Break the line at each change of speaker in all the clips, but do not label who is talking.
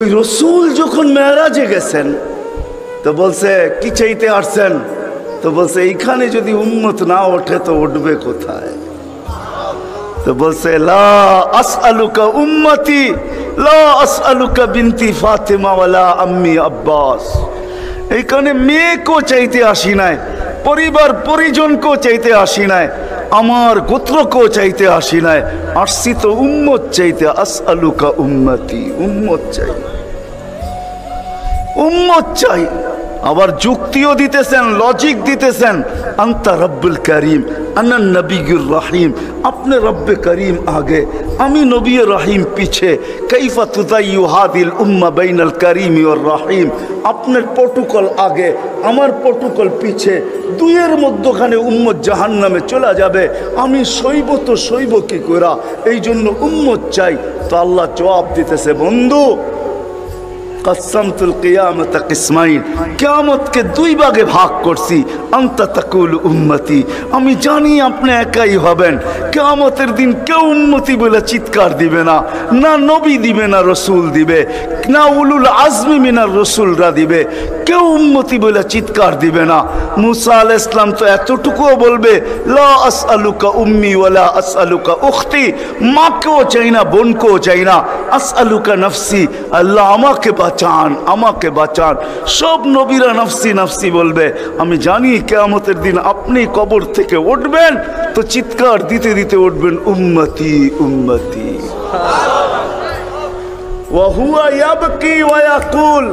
রসুল যখন মেরাজে গেছেন তো বলছে কি চাইতে আসছেন, তো বলছে এইখানে যদি উম্মত না ওঠে তো উঠবে কোথায়? তো বলছে লা আসআলুকা উম্মতি লা আসআলুকা বিনতি ফাতেমা ওয়ালা আম্মি আব্বাস। এইখানে মেয়েকেও চাইতে আসি নাই, পরিবার পরিজনকেও চাইতে আসি নাই, আমার গোত্রকেও চাইতে আসি নাই, আসছি তো উম্মত চাইতে। আসআলুকা উম্মতি, উম্মত চাই, উম্মত চাই। আবার যুক্তিও দিতেছেন, লজিক দিতেছেন। আনতা রব্বুল করিম আনা নবিয়ুর রহিম, আপনি রব্বে করিম আগে, আমি নবী রহিম পিছে। কাইফা তুদাইয়ু হাদিল উম্মাহ বাইনাল করিম ওয়ার রহিম, আপনার প্রটোকল আগে, আমার প্রটোকল পিছে, দুইয়ের মধ্যখানে উম্মত জাহান্নামে চলে যাবে। আমি সইব তো সইব কি করা? এই জন্য উম্মত চাই। তো আল্লাহ জবাব দিতেছে, বন্ধু কসমতুল কিয়ামত কিসমাইন, কিয়ামতকে দুই ভাগে ভাগ করছি। আনতা তাকুল উম্মতি, আমি জানি আপনি একাই হবেন। কিয়ামতের দিন কেউ উম্মতি বলে চিৎকার দিবে না, না নবী দিবে, না রসুল দিবে, না উলুল আজমি মিনার রসুলরা দিবে, কেউ উম্মতি বলে চিৎকার দিবে না। মুসা আলাইহিস সালাম তো এতটুকুও বলবে লা আসআলুকা উম্মি ওয়ালা আসআলুকা উখতি, মাকেও চাই না, বোনকেও চাই না। আসআলুকা নফসি, আল্লাহ আমাকে বাঁচান, আমাকে বাঁচান। সব নবীরা নফসি নফসি বলবে। আমি জানি কিয়ামতের দিন আপনি কবর থেকে উঠবেন তো চিৎকার দিতে দিতে উঠবেন উম্মতি উম্মতি। ওয়া হুয়া ইয়াবকি ওয়া ইয়াকুল,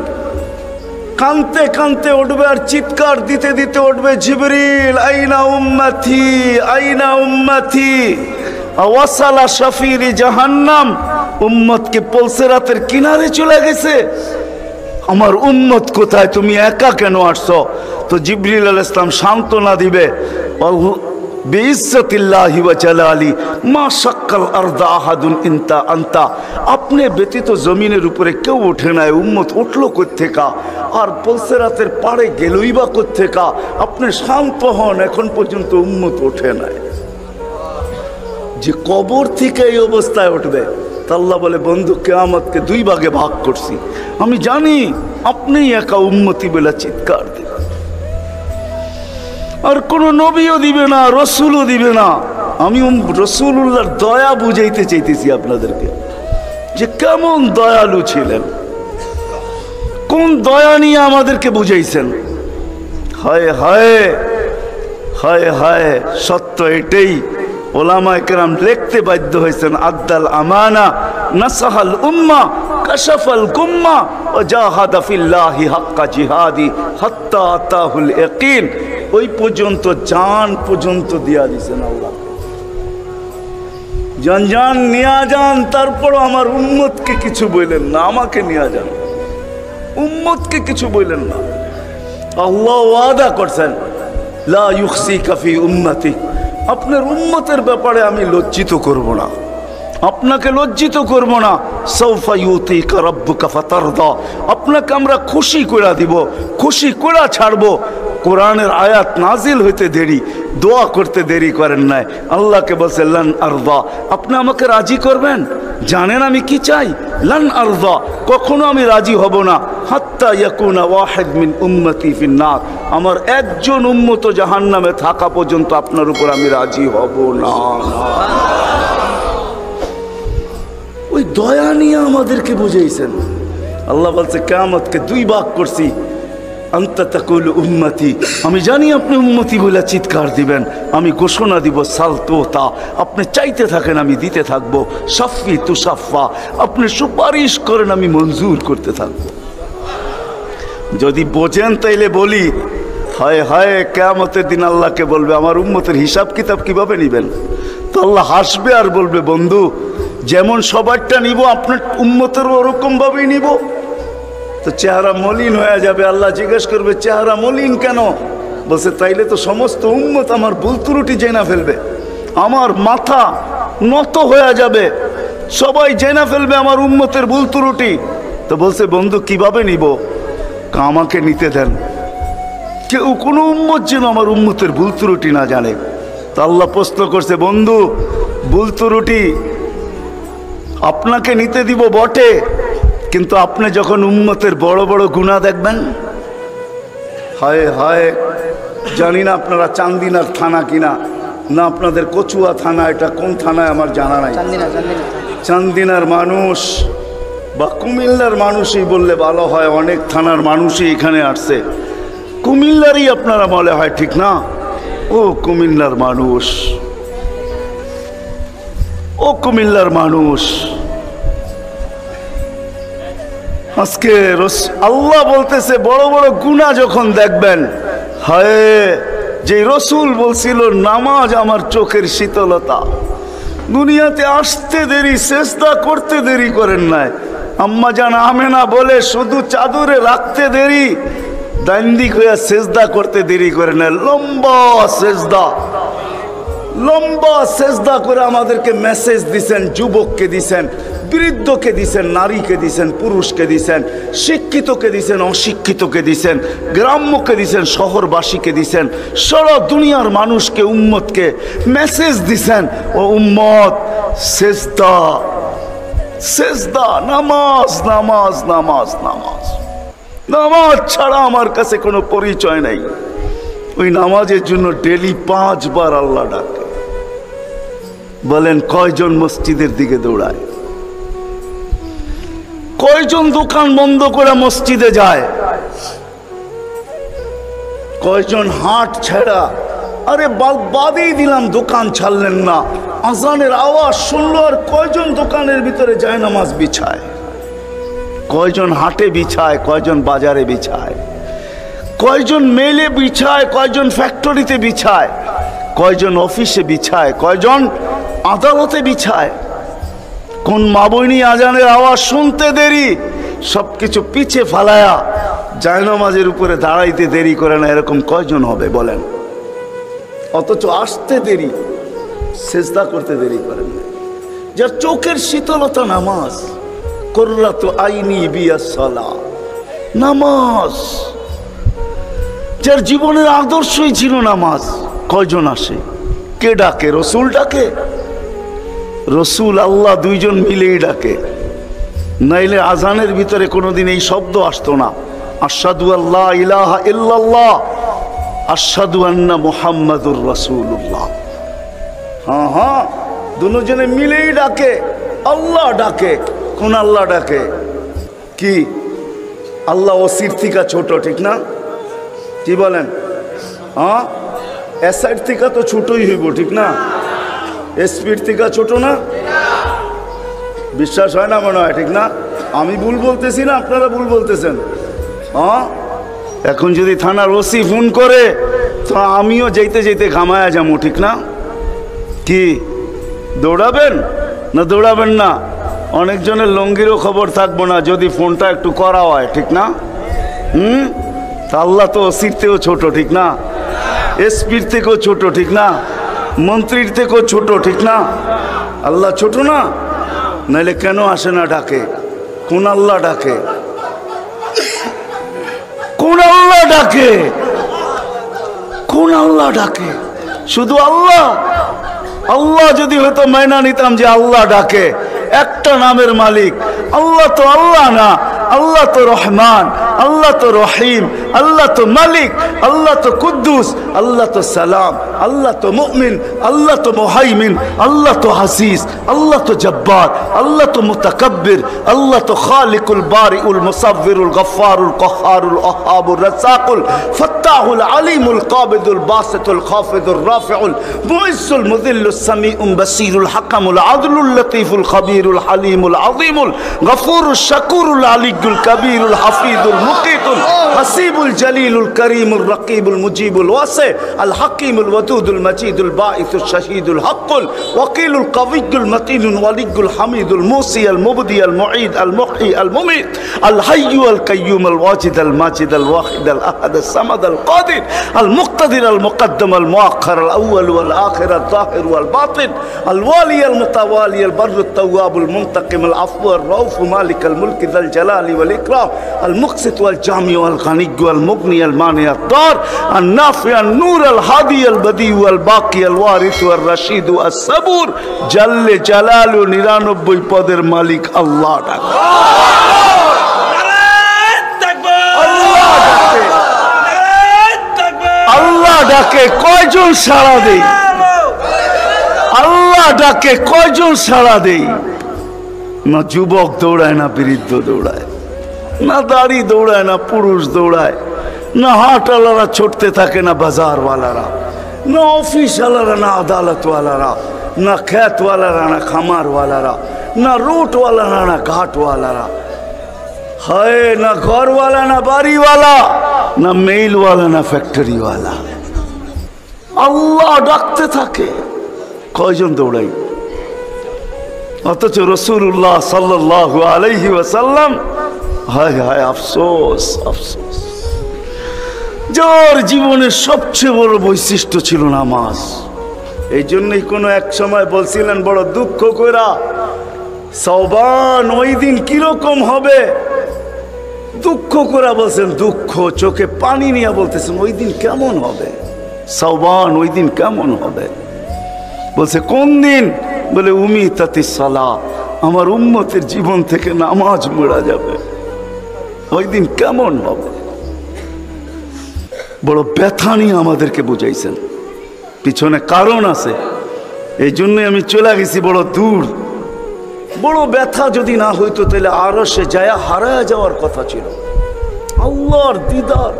কানতে কানতে উঠবে আর চিৎকার দিতে দিতে উঠবে জিবরিল আইনা উম্মতি আইনা উম্মতি। ওয়াসালা শাফিরি জাহান্নাম, উম্মতকে পলসেরাতের কিনারে চলে গেছে। আমার উম্মত কোথায়? তুমি একা কেন আসছো? তো জিবরিল আলাইহিস সালাম সান্ত্বনা দিবে, বিইজ্জতিল্লাহি ওয়া জালালি মা শাক্কাল আরদা আহাদুন ইনতা আনতা, আপনি ব্যতীত জমিনের উপরে কেউ ওঠে নাই, উম্মত উঠলো কোত্থেকা? আর পলসেরাতের পাড়ে গেলই বা কোত্থেকা? আপনি শান্ত হন, এখন পর্যন্ত উম্মত ওঠে নাই। যে কবর থেকে এই অবস্থায় উঠবে, আল্লাহ বলে বন্ধু কিয়ামতকে দুই ভাগে ভাগ করছি। আমি জানি আপনি একা উম্মতি বলে চিৎকার দেবেন, আর কোন নবীও দিবে না, রসুলও দিবে না। আমি রসুলুল্লাহর দয়া বুঝাইতে চাইতেছি আপনাদেরকে, যে কেমন দয়ালু ছিলেন, কোন দয়া নিয়ে আমাদেরকে বুঝাইছেন। হায় হায় হায় হায়, সত্য এটাই। ওলামায়ে কেরাম লিখতে বাধ্য হয়েছেন, আদ্দাল আমানা নাসাহাল উম্মাহ কাশাফাল গুম্মাহ ওয়া জাহাদা ফিল্লাহি হাক্কা জিহাদি হাত্তা আতাহুল ইয়াকিন। ওই পর্যন্ত জান পর্যন্ত দিয়া দিয়েছেন আল্লাহ। জান জান নিয়া যান, তারপর আমার উম্মতকে কিছু বললেন না, আমাকে নিয়া যান, উম্মতকে কিছু বললেন না। আল্লাহ ওয়াদা করছেন লা ইউখসিকা ফি উম্মতি, আপনার উম্মতের ব্যাপারে আমি লজ্জিত করব না, আপনাকে লজ্জিত করব না। সাউফা ইউতিকা রাব্বুকা ফাতারদা, আপনাকে আমরা খুশি করে দিব, খুশি করে ছাড়বো। কোরআনের আয়াত নাজিল হইতে দেরি, দোয়া করতে দেরি করেন নাই। আল্লাহকে বলছে লান আরদা, আপনি আমাকে রাজি করবেন? জানেন আমি কি চাই? লান আরদা, কখনো আমি রাজি হব না। হাত্তা ইয়াকুনা ওয়াহিদ মিন উম্মতি ফিন্নার, আমার একজন উম্মত জাহান্নামে থাকা পর্যন্ত আপনার উপর আমি রাজি হব না। ওই দয়া নিয়ে আমাদেরকে বুঝাইছেন। আল্লাহ বলছে কিয়ামতকে দুই ভাগ করছি। আনতা তাকুল উম্মতি, আমি জানি আপনি উম্মতি বলে চিৎকার দিবেন। আমি ঘোষণা দিব সালতোতা, আপনি চাইতে থাকেন আমি দিতে থাকবো। শাফি তুশাফা, আপনি সুপারিশ করেন আমি মঞ্জুর করতে থাকবো। যদি বোঝেন তাইলে বলি, হায় হায় কিয়ামতের দিন আল্লাহকে বলবে আমার উম্মতের হিসাব কিতাব কিভাবে নিবেন? তো আল্লাহ হাসবে আর বলবে বন্ধু যেমন সবারটা নিব আপনার উম্মতেরও ওরকম ভাবেই নিব। তো চেহারা মলিন হয়ে যাবে। আল্লাহ জিজ্ঞেস করবে চেহারা মলিন কেন? বলছে তাইলে তো সমস্ত উম্মত আমার ভুল ত্রুটি জেনা ফেলবে, আমার মাথা নত হয়ে যাবে, সবাই জেনা ফেলবে আমার উম্মতের ভুল ত্রুটি। তো বলছে বন্ধু কিভাবে নিব? আমাকে নিতে দেন, কেউ কোনো উম্মত যেন আমার উম্মতের ভুল ত্রুটি না জানে। তো আল্লাহ প্রশ্ন করছে বন্ধু ভুল ত্রুটি আপনাকে নিতে দিব বটে, কিন্তু আপনি যখন উম্মতের বড় বড় গুনাহ দেখবেন, হায় হায়, জানি না আপনারা চান্দিনার থানা কিনা না আপনাদের কচুয়া থানা, এটা কোন থানায় আমার জানা নাই। চান্দিনার মানুষ বা কুমিল্লার মানুষই বললে ভালো হয়, অনেক থানার মানুষই এখানে আসছে। কুমিল্লারই আপনারা বলে হয়, ঠিক না? ও কুমিল্লার মানুষ, ও কুমিল্লার মানুষ, আজকে আল্লাহ বলতেছে বড় বড় গুনাহ যখন দেখবেন, হায়, যে রসুল বলছিল নামাজ আমার চোখের শীতলতা, দুনিয়াতে আসতে দেরি, সেজদা করতে দেরি করেন নাই। আম্মা জান আমেনা বলে শুধু চাদরে রাখতে দেরি, দান্দিক হইয়া সেজদা করতে দেরি করে না। লম্বা সেজদা, লম্বা সেজদা করে আমাদেরকে মেসেজ দিছেন, যুবককে দিছেন, বৃদ্ধকে দিছেন, নারীকে দিছেন, পুরুষকে দিছেন, শিক্ষিতকে দিছেন, অশিক্ষিতকে দিছেন, গ্রাম্যকে দিছেন, শহরবাসীকে দিছেন, সারা দুনিয়ার মানুষকে, উম্মতকে মেসেজ দিছেন, ও উম্মত সেজদা, সেজদা, নামাজ, নামাজ, নামাজ, নামাজ, নামাজ ছাড়া আমার কাছে কোনো পরিচয় নাই। ওই নামাজের জন্য ডেলি 5 বার আল্লাহ ডাকে। বলেন কয়জন মসজিদের দিকে দৌড়ায়? কয়জন দোকান বন্ধ করে মসজিদে যায়? কয়জন হাট ছেড়া, আরে বাদেই দিলাম দোকান ছাড়লেন না, আজানের আওয়াজ শুনলো আর কয়জন দোকানের ভিতরে যায় নামাজ বিছায়? কয়জন হাটে বিছায়, কয়জন বাজারে বিছায়, কয়জন মেলে বিছায়, কয়জন ফ্যাক্টরিতে বিছায়, কয়জন অফিসে বিছায়, কয়জন আদালতে বিছায়? কোন মা বইনি আজানের আওয়াজ শুনতে দেরি, সবকিছু পিছে ফালায়া জায়নামাজের উপরে দাঁড়াইতে দেরি করে না, এরকম কয়জন হবে বলেন? অথচ আসতে দেরি, সেজদা করতে দেরি করেন না। যার চোখের শীতলতা নামাজ, কুররাতু আইনি বিয়াস সালাহ, নামাজ, যার জীবনের আদর্শই ছিল নামাজ, কয়জন আসে? কে ডাকে? রসুল ডাকে? রসুল আল্লাহ দুইজন মিলেই ডাকে, নাইলে আজানের ভিতরে কোনোদিন এই শব্দ আসতো না, আশহাদু আল্লা ইলাহা ইল্লাল্লাহ, আশহাদু আন্না মুহাম্মাদুর রাসূলুল্লাহ। হ্যাঁ হ্যাঁ, দুজনে মিলেই ডাকে, আল্লাহ ডাকে। কোন আল্লাহ ডাকে? কি আল্লাহ ওসির থেকে ছোট, ঠিক না? কি বলেন? হ্যাঁ, এসআইড থেকে তো ছোটই হইব, ঠিক না? এসপির থেকে ছোট না? বিশ্বাস হয় না মনে হয়, ঠিক না? আমি ভুল বলতেছি না, আপনারা ভুল বলতেছেন। হ্যাঁ, এখন যদি থানার ওসি ফোন করে তো আমিও যেতে যেতে ঘামায়া যাবো, ঠিক না? কি দৌড়াবেন না দৌড়াবেন না? অনেকজনের লঙ্গিরও খবর থাকবো না যদি ফোনটা একটু করা হয়, ঠিক না? তা আল্লাহ তো ওসির থেকেও ছোট, ঠিক না? এসপির থেকেও ছোট, ঠিক না? মন্ত্রীর থেকেও ছোট, ঠিক না? আল্লাহ ছোট না? নাইলে কেন আসে না ডাকে? কোন আল্লাহ ডাকে? কোন আল্লাহ ডাকে? কোন আল্লাহ ডাকে? শুধু আল্লাহ? আল্লাহ যদি হয়তো মাইনা নিতাম যে আল্লাহ ডাকে, একটা নামের মালিক আল্লাহ, তো আল্লাহ না, আল্লাহ তো রহমান, আল্লাহ তো রহিম, আল্লাহ তো মালিক, আল্লাহ তো কুদ্দুস, আল্লাহ তো সালাম, আল্লাহ তো মুমিন, আল্লাহ তো মুহাইমিন, আল্লাহ তো হাসিস, আল্লাহ তো জব্বার, আল্লাহ তো মুতাকাব্বির, আল্লাহ তো খালিকুল বারিউল মুসাব্বিরুল গফফারুল কহ্হারুল ওয়াহ্হাবুর রাজ্জাকুল ফাত্তাহুল আলিমুল কাবিদুল বাসিতুল খাফিদুর রাফিউল মুইজ্জুল মুযিল্লুস সামিউল বাসীরুল হাকামুল আদলুল লতীফুল খাবীরুল হালিমুল আযীমুল গফুরুশ শাকুরুল আলিয়্যুল কবীরুল হাফিজুল মুকিতুল হাসিবুল জলিলুল করিমুল রকিবুল মুজিবুল ওয়াসি আল হাকিমুল ওয়াদুদুল মজিদুল বাঈসুশ শাহীদুল হকুল ওয়াকিলুল কওয়িয়্যুল মতিনুল ওয়ালিয়্যুল হামিদুল মুসি আল মুবদি আল মুঈদ আল মুহয়ি আল মুমীত আল হাইয়্যু আল কাইয়্যুম আল ওয়াজিদ আল মাজিদ আল ওয়াহিদ আল আহাদ আল সামাদ আল কাদির আল মুক্তাদির আল মুকদ্দম আল মুআখ্খার আল আউয়াল ওয়াল আখির আল যাহির ওয়াল বাতিন আল ওয়ালি আল মুতাওয়ালি আল বরর আল তাওয়াব আল মুনতাকিম আল আফু আল রাউফ মালিক আল মুলক যাল জালালি ওয়াল ইকরাম আল মুকসিত ওয়াল জামি ওয়াল গানি ওয়াল মুগনি আল মানি আল দার আল নাফি আল নূর আল হাদি আল বদি ওয়াল বাকি আল ওয়ারিস ওয়াল রশিদ ওয়াল সাবুর জাল্লে জালালু 99 পদের মালিক আল্লাহ ডাক। কয়জন সাড়া দেই? আল্লাহ ডাকে কয়জন সাড়া দেই? না যুবক দৌড়ায়, না বৃদ্ধ দৌড়ায়, না দাড়ি দৌড়ায়, না পুরুষ দৌড়ায়, না হাটওয়ালারা ছুটতে থাকে, না বাজারওয়ালারা, না অফিসওয়ালারা, না আদালতওয়ালারা, না খেতওয়ালারা, না খামারওয়ালারা, না রুটওয়ালারা, না ঘাটওয়ালারা, হায় না ঘরওয়ালা, না বাড়িওয়ালা, না মেইলওয়ালা, না ফ্যাক্টরিওয়ালা। আল্লাহ ডাকতে থাকে, কয়জন দৌড়াই? অথচ রাসূলুল্লাহ সাল্লাল্লাহু আলাইহি ওয়াসাল্লাম, হায় হায় আফসোস আফসোস, যার জীবনের সবচেয়ে বড় বৈশিষ্ট্য ছিল নামাজ। এই জন্যই কোনো এক সময় বলছিলেন বড় দুঃখ কইরা, সওবান ওই দিন কিরকম হবে, দুঃখ করে বলছেন, দুঃখ চোখে পানি নিয়ে বলতেছেন ওই দিন কেমন হবে, সওবান ওই দিন কেমন হবে। বলছে কোন দিন? বলে উমিতাতিস সালাহ, আমার উম্মতের জীবন থেকে নামাজ মুড়া যাবে, ওই দিন কেমন হবে। বড় ব্যথা নিয়ে আমাদেরকে বুঝাইছেন, পিছনে কারণ আছে, এই জন্যই আমি চলে গেছি বড় দূর। বড় ব্যথা যদি না হইতো তাহলে আরো সে যায় হারায় যাওয়ার কথা ছিল। আল্লাহর দিদার,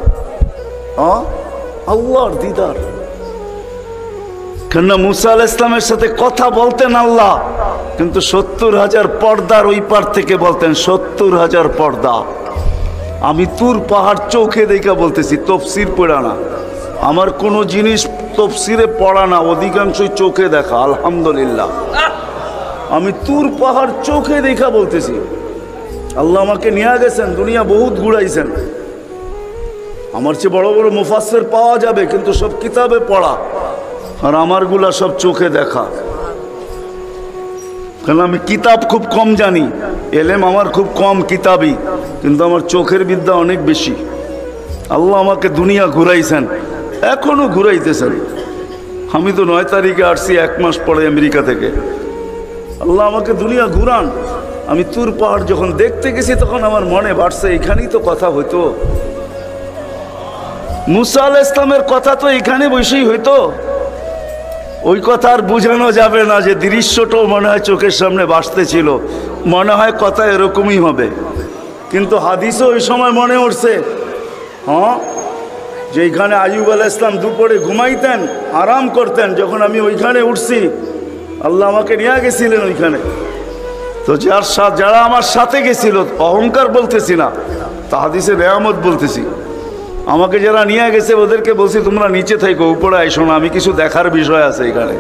আল্লাহর দিদার। কেননা মুসা আলাইহিস সালামের সাথে কথা বলতেন আল্লাহ, কিন্তু 70,000 পর্দার ওই পার থেকে বলতেন, 70,000 পর্দা। আমি তুর পাহাড় চোখে দেখা বলতেছি, তফসির পড়া না, আমার কোনো জিনিস তফসিরে পড়া না, অধিকাংশই চোখে দেখা। আলহামদুলিল্লাহ, আমি তুর পাহাড় চোখে দেখা বলতেছি। আল্লাহ আমাকে নিয়ে গেছেন, দুনিয়া বহুত ঘুরাইছেন। আমার চেয়ে বড় বড় মুফাসসির পাওয়া যাবে, কিন্তু সব কিতাবে পড়া, আর আমারগুলা সব চোখে দেখা। কারণ আমি কিতাব খুব কম জানি, এলেম আমার খুব কম কিতাবই, কিন্তু আমার চোখের বিদ্যা অনেক বেশি। আল্লাহ আমাকে দুনিয়া ঘুরাইছেন, এখনো ঘুরাইতেছেন। আমি তো 9 তারিখে আসছি, 1 মাস পরে আমেরিকা থেকে। আল্লাহ আমাকে দুনিয়া ঘুরান। আমি তুর পাহাড় যখন দেখতে গেছি তখন আমার মনে বাড়ছে এখানেই তো কথা হইতো, মুসা আলাইহিস সালামের কথা তো এখানে বসেই হইতো। ওই কথা আর বোঝানো যাবে না, যে দৃশ্যটাও মনে হয় চোখের সামনে ভাসতেছিল, মনে হয় কথা এরকমই হবে। কিন্তু হাদিসও ওই সময় মনে উঠছে, যে এইখানে আইয়ুব আলাইহিস সালাম দুপুরে ঘুমাইতেন, আরাম করতেন, যখন আমি ওইখানে উঠছি আল্লাহ আমাকে নিয়ে গেছিলেন ওইখানে। তো যারা আমার সাথে গেছিল, অহংকার বলতেছি না, তা হাদিসের নেয়ামত বলতেছি, আমাকে যারা নিয়ে গেছে ওদেরকে বলছি তোমরা নিচে থাকো, উপরে আইসো না, আমি কিছু দেখার বিষয় আছে এখানে।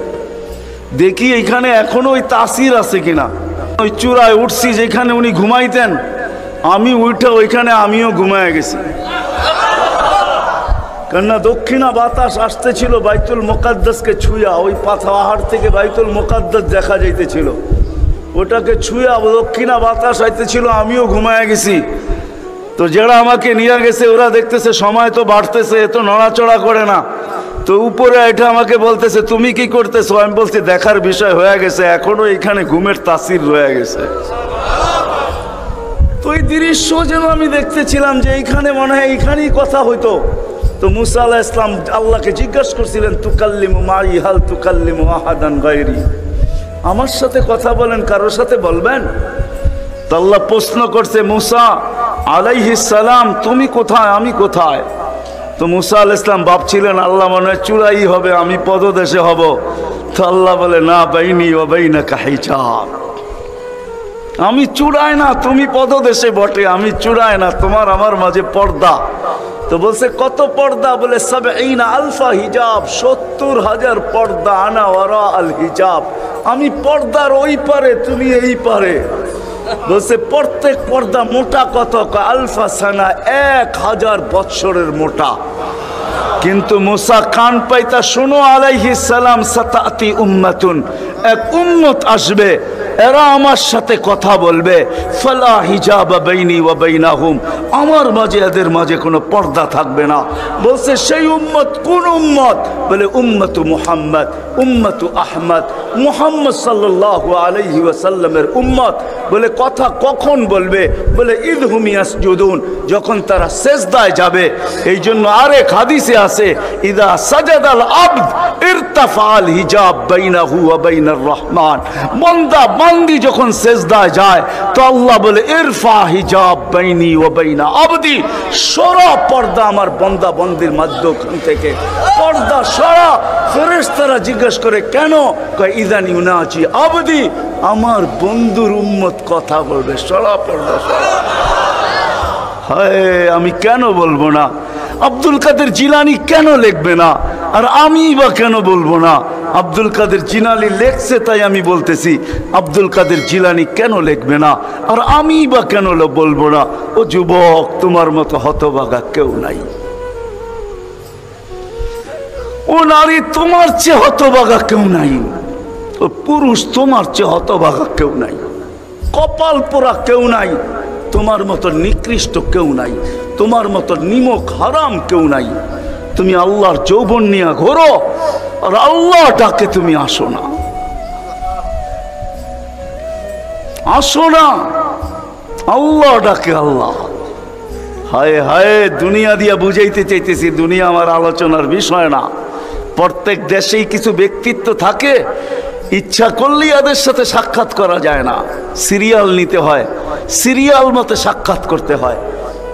দেখি এইখানে এখনো ওই তাসির আছে কিনা। ওই চূড়ায় উঠছি যেখানে উনি ঘুমাইতেন, আমি উঠে ওইখানে আমিও ঘুমায় গেছি। কেননা দক্ষিণা বাতাস আসতেছিল বাইতুল মুকাদ্দাসকে ছুঁয়া, ওই পাহাড় থেকে বাইতুল মুকাদ্দাস দেখা যাইতেছিল, ওটাকে ছুঁয়া দক্ষিণা বাতাস আইতেছিল, আমিও ঘুমায় গেছি। তো যারা আমাকে নিয়ে গেছে ওরা দেখতেছে সময় তো বাড়তেছে, এত নড়াচড়া করে না, তো উপরে এটা আমাকে বলতেছে তুমি কি করতেছো? আমি বলছি দেখার বিষয় হয়ে গেছে, এখনো এখানে ঘুমের তাসির রয়ে গেছে। তো এই দৃশ্য যেন আমি দেখতেছিলাম যে এইখানে মনে হয় এইখানেই কথা হইতো। তো মুসা আলাইহিস সালাম আল্লাহকে জিজ্ঞাসা করছিলেন, তুকাল্লিমু মাই হাল তুকাল্লিমু আহাদান গায়রি, আমার সাথে কথা বলেন, কারোর সাথে বলবেন? তো আল্লাহ প্রশ্ন করছে, মুসা আলাইহিস সালাম তুমি কোথায়, আমি কোথায়? তো মুসা আলাইহিস সালাম ভাবছিলেন আল্লাহ মনে হয় চূড়াই হবে, আমি পদদেশে হব। তো আল্লাহ বলে, না বাইনি ওয়া বাইনাকা হিজাব, আমি চূড়ায় না, তুমি পদদেশে বটে, আমি চূড়ায় না, তোমার আমার মাঝে পর্দা। তো বলছে কত পর্দা? বলে ৭০,০০০ হিজাব, ৭০,০০০ পর্দা, আনা ওয়ারা আল হিজাব, আমি পর্দার ওই পারে, তুমি এই পারে। বলছে প্রত্যেক পর্দা মোটা কত? আলফা সানা, ১,০০০ বৎসরের মোটা। কিন্তু মুসা কান পাইতা, শোনো আলাইহিস সালাম, সাতাতি উম্মাতুন, এক উম্মত আসবে, এরা আমার সাথে কথা বলবে, ফালা হিজাবা বাইনি ওয়া বাইনাহুম, আমার মাঝে এদের মাঝে কোনো পর্দা থাকবে না। বলছে সেই উম্মত কোন উম্মত? বলে উম্মতু মুহাম্মদ, উম্মতু আহমদ, মুহাম্মদ সাল্লাল্লাহু আলাইহি ওয়াসাল্লামের উম্মত। বলে কথা কখন বলবে? বলে ইদহুম ইয়াসজুদুন, যখন তারা সেজদায় যাবে। এই জন্য আরেক হাদিসে আছে, ইদা সাজাদাল আবদ ইরতাফাল হিজাব বাইনাহু ওয়া বাইনার রহমান। বান্দা বান্দি যখন সেজদায় যায় তো আল্লাহ বলে ইরফা হিজাব বাইনি ওয়া বাইনা আবদি, সরা পর্দা আমার বান্দা বান্দির মাঝখান থেকে, পর্দা সরা। ফেরেশতারা জিজ্ঞেস করে কেন? কয় ইযান ইউনাজি আবদি, আমার বন্ধুর উম্মত কথা বলবে, সরা পর্দা সরা। হায়, আমি কেন বলবো না? আব্দুল কাদের জিলানী কেন লিখবে না? আর আমি বা কেন বলবো না? আব্দুল কাদের জিলানী লেখছে তাই আমি বলতেছি। আব্দুল কাদের জিলানী কেন লিখবে না? আর আমি বা কেন বলবো না? ও যুবক, তোমার মতো হতভাগা কেউ নাই। ও নারী, তোমার চেয়ে হতভাগা কেউ নাই। ও পুরুষ, তোমার চেয়ে হতভাগা কেউ নাই। কপাল পোড়া কেউ নাই। তোমার মতো নিকৃষ্ট কেউ নাই। তোমার মতো নিমক হারাম কেউ নাই। তুমি আল্লাহর যৌবন নিয়ে ঘোরো আর আল্লাহ ডাকে তুমি আসো না, আসো না। আল্লাহ ডাকে আল্লাহ। হায় হায়, দুনিয়া দিয়া বুঝাইতে চাইতেছি, দুনিয়া আমার আলোচনার বিষয় না। প্রত্যেক দেশেই কিছু ব্যক্তিত্ব থাকে, ইচ্ছা করলেই এদের সাথে সাক্ষাৎ করা যায় না, সিরিয়াল নিতে হয়, সিরিয়াল মতে সাক্ষাৎ করতে হয়।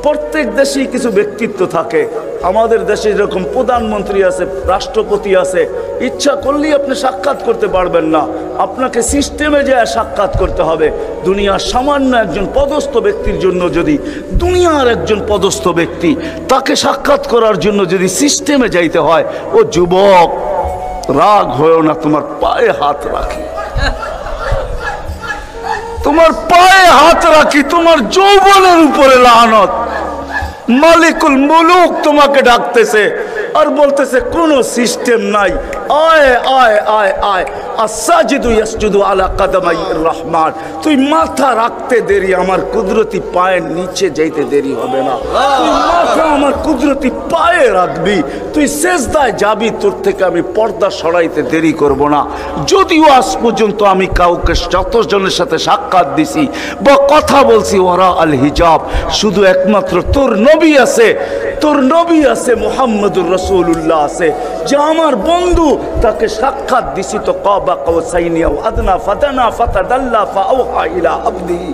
প্রত্যেক দেশেই কিছু ব্যক্তিত্ব থাকে। আমাদের দেশে যেরকম প্রধানমন্ত্রী আছে, রাষ্ট্রপতি আছে, ইচ্ছা করলেই আপনি সাক্ষাৎ করতে পারবেন না, আপনাকে সিস্টেমে যায় সাক্ষাৎ করতে হবে। দুনিয়ার সামান্য একজন পদস্থ ব্যক্তির জন্য যদি, দুনিয়ার একজন পদস্থ ব্যক্তি, তাকে সাক্ষাৎ করার জন্য যদি সিস্টেমে যাইতে হয়, ও যুবক রাগ হয়েও না, তোমার পায়ে হাত রাখি, তোমার পায়ে হাত রাখি, তোমার যৌবনের উপরে লানত। মালিকুল মুলুক তোমাকে ডাকতেছে আর বলতেছে কোনো সিস্টেম নাই, আয় আয় আয় আয়। আসাজিদু ইয়াসজুদু আলা কাদামাইর রহমান, তুই মাথা রাখতে দেরি, আমার কুদরতি পায়ের নিচে যাইতে দেরি হবে না। তুই মাথা আমার কুদরতি পায়ে রাখবি, তুই সেজদায় যাবি, তোর থেকে আমি পর্দা সরাইতে দেরি করব না। যদিও আজ পর্যন্ত আমি কাউকে যতজনের সাথে সাক্ষাৎ দিছি বা কথা বলছি ওরা আল হিজাব, শুধু একমাত্র তোর নবী আছে, তোর নবী আছে, মুহাম্মদুর রাসূলুল্লাহ আছে, যে আমার বন্ধু, তাকে সাক্ষাৎ দিছি তো কাবা কাউসাইনি আও আদনা ফাদানা ফাতাদাল্লা ফাআওহা ইলা আবদিহি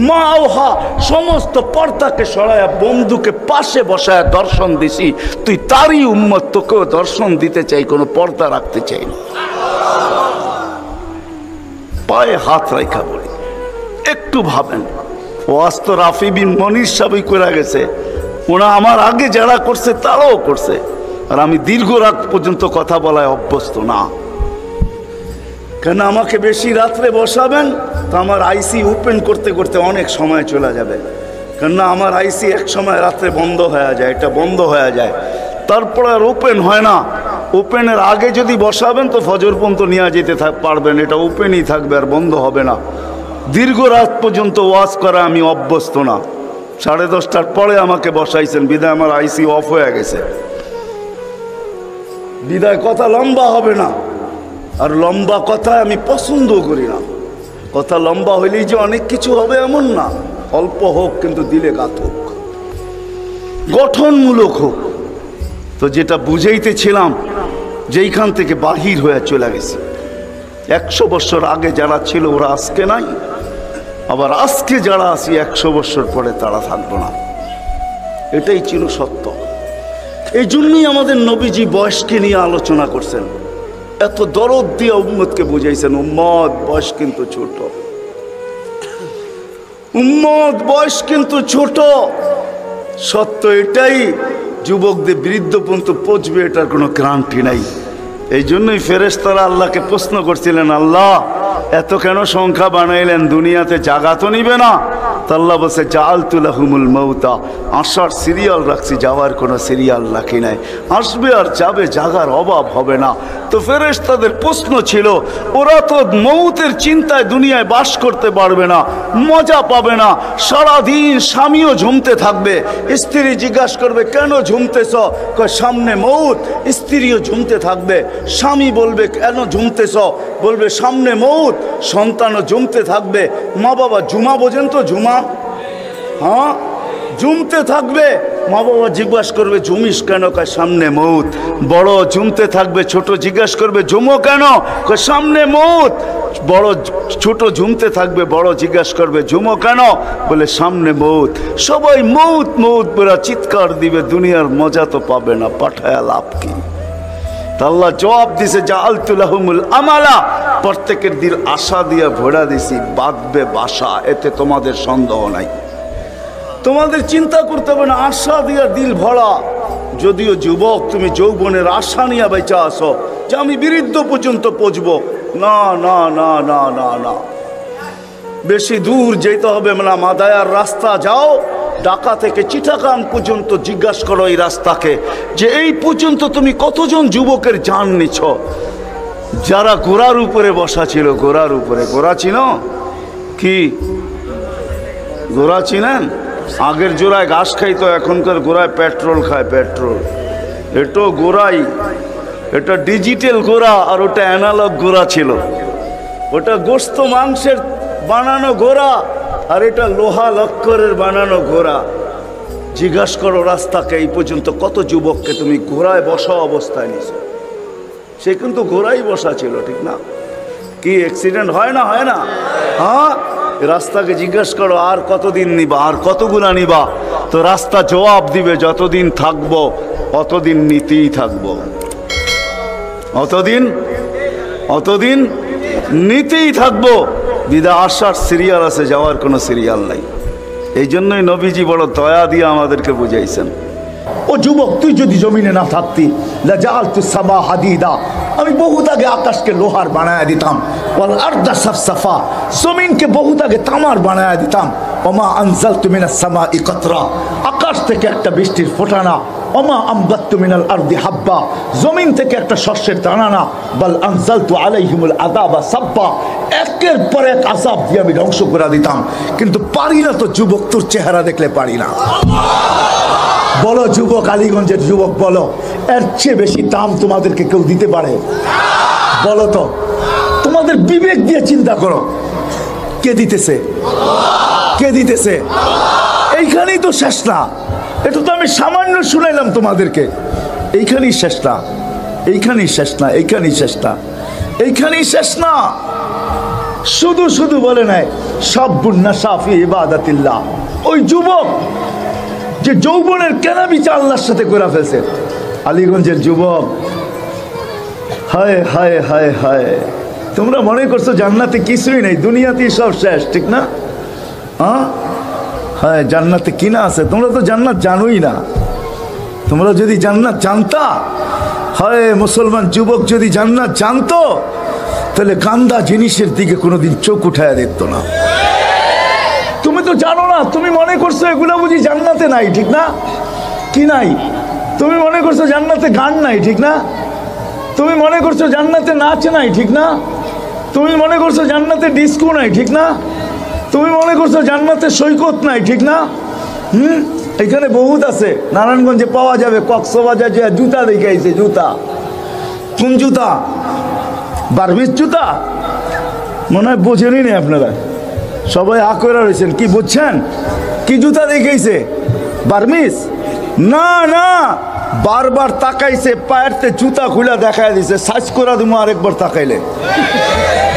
মা আওহা, সমস্ত পর্দাকে সরায়া বন্ধুকে পাশে বসায়া দর্শন দিছি। তুই তারই উম্মত, তোকেও দর্শন দিতে চাই, কোনো পর্দা রাখতে চাই না। পায়ে হাত রাখা বলি, একটু ভাবেন। ওয়াজ তো রাফি বিন মনির সাহেবই করে গেছে, ওরা আমার আগে যারা করছে তারাও করছে, আর আমি দীর্ঘ রাত পর্যন্ত কথা বলায় অভ্যস্ত না। কেন আমাকে বেশি রাত্রে বসাবেন তো আমার আইসি ওপেন করতে করতে অনেক সময় চলে যাবে। কেননা আমার আইসি এক সময় রাত্রে বন্ধ হয়ে যায়, এটা বন্ধ হয়ে যায়, তারপর আর ওপেন হয় না। ওপেনের আগে যদি বসাবেন তো ফজর পর্যন্ত নিয়ে যেতে পারবেন, এটা ওপেনই থাকবে আর বন্ধ হবে না। দীর্ঘ রাত পর্যন্ত ওয়াজ করা আমি অভ্যস্ত না। 10:30টার পরে আমাকে বসাইছেন, বিদায় আমার আইসি অফ হয়ে গেছে, বিদায় কথা লম্বা হবে না। আর লম্বা কথা আমি পছন্দ করি না। কথা লম্বা হইলেই যে অনেক কিছু হবে এমন না, অল্প হোক কিন্তু দিলে গাত হোক, গঠনমূলক হোক। তো যেটা বুঝাইতেছিলাম, যেইখান থেকে বাহির হয়ে চলে গেছে, 100 বছর আগে যারা ছিল ওরা আজকে নাই, আবার আজকে যারা আছি 100 বছর পরে তারা থাকবো না, এটাই ছিল সত্য। এই জন্যই আমাদের নবীজি বয়সকে নিয়ে আলোচনা করছেন, এত দরদ দিয়ে উম্মতকে বুঝাইছেন, উম্মত বয়স কিন্তু ছোট, উম্মত বয়স কিন্তু ছোট। সত্য এটাই, যুবকদের বৃদ্ধ পর্যন্ত পৌঁছবে এটার কোনো গ্যারান্টি নাই। এই জন্যই ফেরেশতারা আল্লাহকে প্রশ্ন করছিলেন, আল্লাহ এত কেন সংখ্যা বানাইলেন, দুনিয়াতে জাগা তো নিবে না? তো আল্লাহ বলছে জাআলতু লাহুমুল মাউতা, আসার সিরিয়াল রাখছি, যাওয়ার কোনো সিরিয়াল রাখি নাই। আসবে আর যাবে, জাগার অভাব হবে না। তো ফেরেশতাদের প্রশ্ন ছিল, ওরা তো মৌতের চিন্তায় দুনিয়ায় বাস করতে পারবে না, মজা পাবে না, সারাদিন স্বামীও ঝুমতে থাকবে। স্ত্রী জিজ্ঞাসা করবে কেন ঝুমতেছ, সামনে মৌত। স্ত্রীও ঝুমতে থাকবে, স্বামী বলবে কেন ঝুমতেছ, বলবে সামনে মৌত। সন্তানও ঝুমতে থাকবে। মা বাবা জুমা বোঝেন তো, জুমা, হ্যাঁ ঝুমতে থাকবে। মা বাবা জিজ্ঞাসা করবে জমিস কেন? কয় সামনে মৌত। বড় জমতে থাকবে, ছোট জিজ্ঞাসা করবে জমো কেন? কয় সামনে মৌত। বড় ছোট ঝুমতে থাকবে, বড় জিজ্ঞাসা করবে জুমো কেন? বলে সামনে মৌত। সবাই মৌত মৌত বলে চিৎকার দিবে, দুনিয়ার মজা তো পাবে না, পাঠায়া লাভ কি? আল্লাহ জবাব দিছে জাআলতুলাহুমুল আমালা, প্রত্যেকের দিল আশা দিয়া ভরা দিছি, বাঁধবে বাসা, এতে তোমাদের সন্দেহ নাই। তোমাদের চিন্তা করতে হবে না, আশা দিয়া দিল ভরা। যদিও যুবক, তুমি যৌবনের আশা নিয়ে বেঁচে আসো যে আমি বৃদ্ধ পর্যন্ত পৌঁছবো, না না না না না না, বেশি দূর যেতে হবে না। মাদায়ার রাস্তা যাও, ঢাকা থেকে চিটাগাং পর্যন্ত জিজ্ঞাসা করো এই রাস্তাকে যে এই পর্যন্ত তুমি কতজন যুবকের জান নিছ। যারা ঘোড়ার উপরে বসা ছিল, ঘোড়ার উপরে, ঘোড়া চিনো কি? ঘোড়া চিনেন? আগের জোড়ায় ঘাস খাইতো, এখনকার ঘোড়ায় পেট্রোল খায়, পেট্রোল। এটো ঘোড়াই, এটা ডিজিটাল ঘোড়া আর ওটা অ্যানালগ ঘোড়া ছিল। ওটা গোস্ত মাংসের বানানো ঘোড়া আর এটা লোহা লক্করের বানানো ঘোড়া। জিজ্ঞাসা করো রাস্তাকে এই পর্যন্ত কত যুবককে তুমি ঘোড়ায় বসা অবস্থায় নিছো। সে কিন্তু ঘোড়াই বসা ছিল, ঠিক না? কি অ্যাক্সিডেন্ট হয় না? হয় না? হ্যাঁ, রাস্তাকে জিজ্ঞাসা করো আর কতদিন নিবা, আর কতগুলা নিবা? তো রাস্তা জবাব দিবে যতদিন থাকবো অতদিন নিতেই থাকবো, অতদিন নিতেই থাকবো। বিদা আসার সিরিয়াল আছে, যাওয়ার কোনো সিরিয়াল নাই। এই জন্যই নবীজি বড় দয়া দিয়ে আমাদেরকে বুঝাইছেন। ও যুবক, তুই যদি জমিনে না থাকতি, লাজাআলতু সামা হাদিদা, আমি বহুত আগে আকাশকে লোহার বানায় দিতাম, ওয়াল আরদা সাফসাফা, জমিনকে বহুত আগে তামার বানায় দিতাম। ওমা আনজালতু মিনাস সামাই কাতরা, আকাশ থেকে একটা বৃষ্টির ফোঁটা না। ওমা আমবাততু মিনাল আরদি হাব্বা, জমিন থেকে একটা শস্যের দানা না। বাল আনজালতু আলাইহিমুল আযাবা সাব্বা, একের পর এক আযাব দিয়ে আমি ধ্বংস করে দিতাম। কিন্তু পারি না তো যুবক, তোর চেহারা দেখলে পারি না। বলো যুবক, আলীগঞ্জের যুবক বলো, এর চেয়ে বেশি দাম তোমাদেরকে কেউ দিতে পারে? বলো তো, তোমাদের বিবেক দিয়ে চিন্তা করো, কে দিতেছে? কে দিতেছে? এইখানেই তো শেষ না। এটা তো আমি সামান্য শুনাইলাম তোমাদেরকে। এইখানেই শেষ না, এইখানেই শেষ না, এইখানেই শেষ না, এইখানেই শেষ না। শুধু শুধু বলে নাই সাব্বুন নাশা ফি ইবাদাতিল্লাহ, ওই যুবক যে যৌবনের কেনাবেচা আল্লাহর সাথে করে ফেলছে। আলীগঞ্জের যুবক, হায় হায় হায় হায়, তোমরা মনে করছো জান্নাতে কিছুই নেই, দুনিয়াতেই সব শেষ, ঠিক না? হ্যাঁ হ্যাঁ, জান্নাতে কিনা আছে? তোমরা তো জান্নাত জানোই না। তোমরা যদি জান্নাত জানতা, হয় মুসলমান যুবক যদি জান্নাত জানতো, তাহলে গান্দা জিনিসের দিকে কোনোদিন চোখ উঠায় দেখতো না। তুমি তো জানো না, তুমি মনে করছো এগুলো বুঝি জান্নাতে নাই, ঠিক না? কি নাই? তুমি মনে করছো জান্নাতে গান নাই, ঠিক না? তুমি মনে করছো জান্নাতে নাচ নাই, ঠিক না? তুমি মনে করছো জান্নাতে ডিস্কো নাই, ঠিক না? তুমি মনে করছো জান্নাতে সৈকত নাই, ঠিক না? এখানে বহুত আছে, নারায়ণগঞ্জে পাওয়া যাবে। কক্সবাজার যে জুতা দেখে আইছে, জুতা। কোন জুতা? বার্মিস জুতা? মনে হয় বোঝেনই না আপনারা, সবাই আকরা রয়েছেন। কি বুঝছেন? কি জুতা দেখাইছে? বার্মিস না, না, বারবার তাকাইছে, পায়েরতে জুতা খুলে দেখাই দিছে, সাইজ করে দিব আরেকবার তাকাইলে,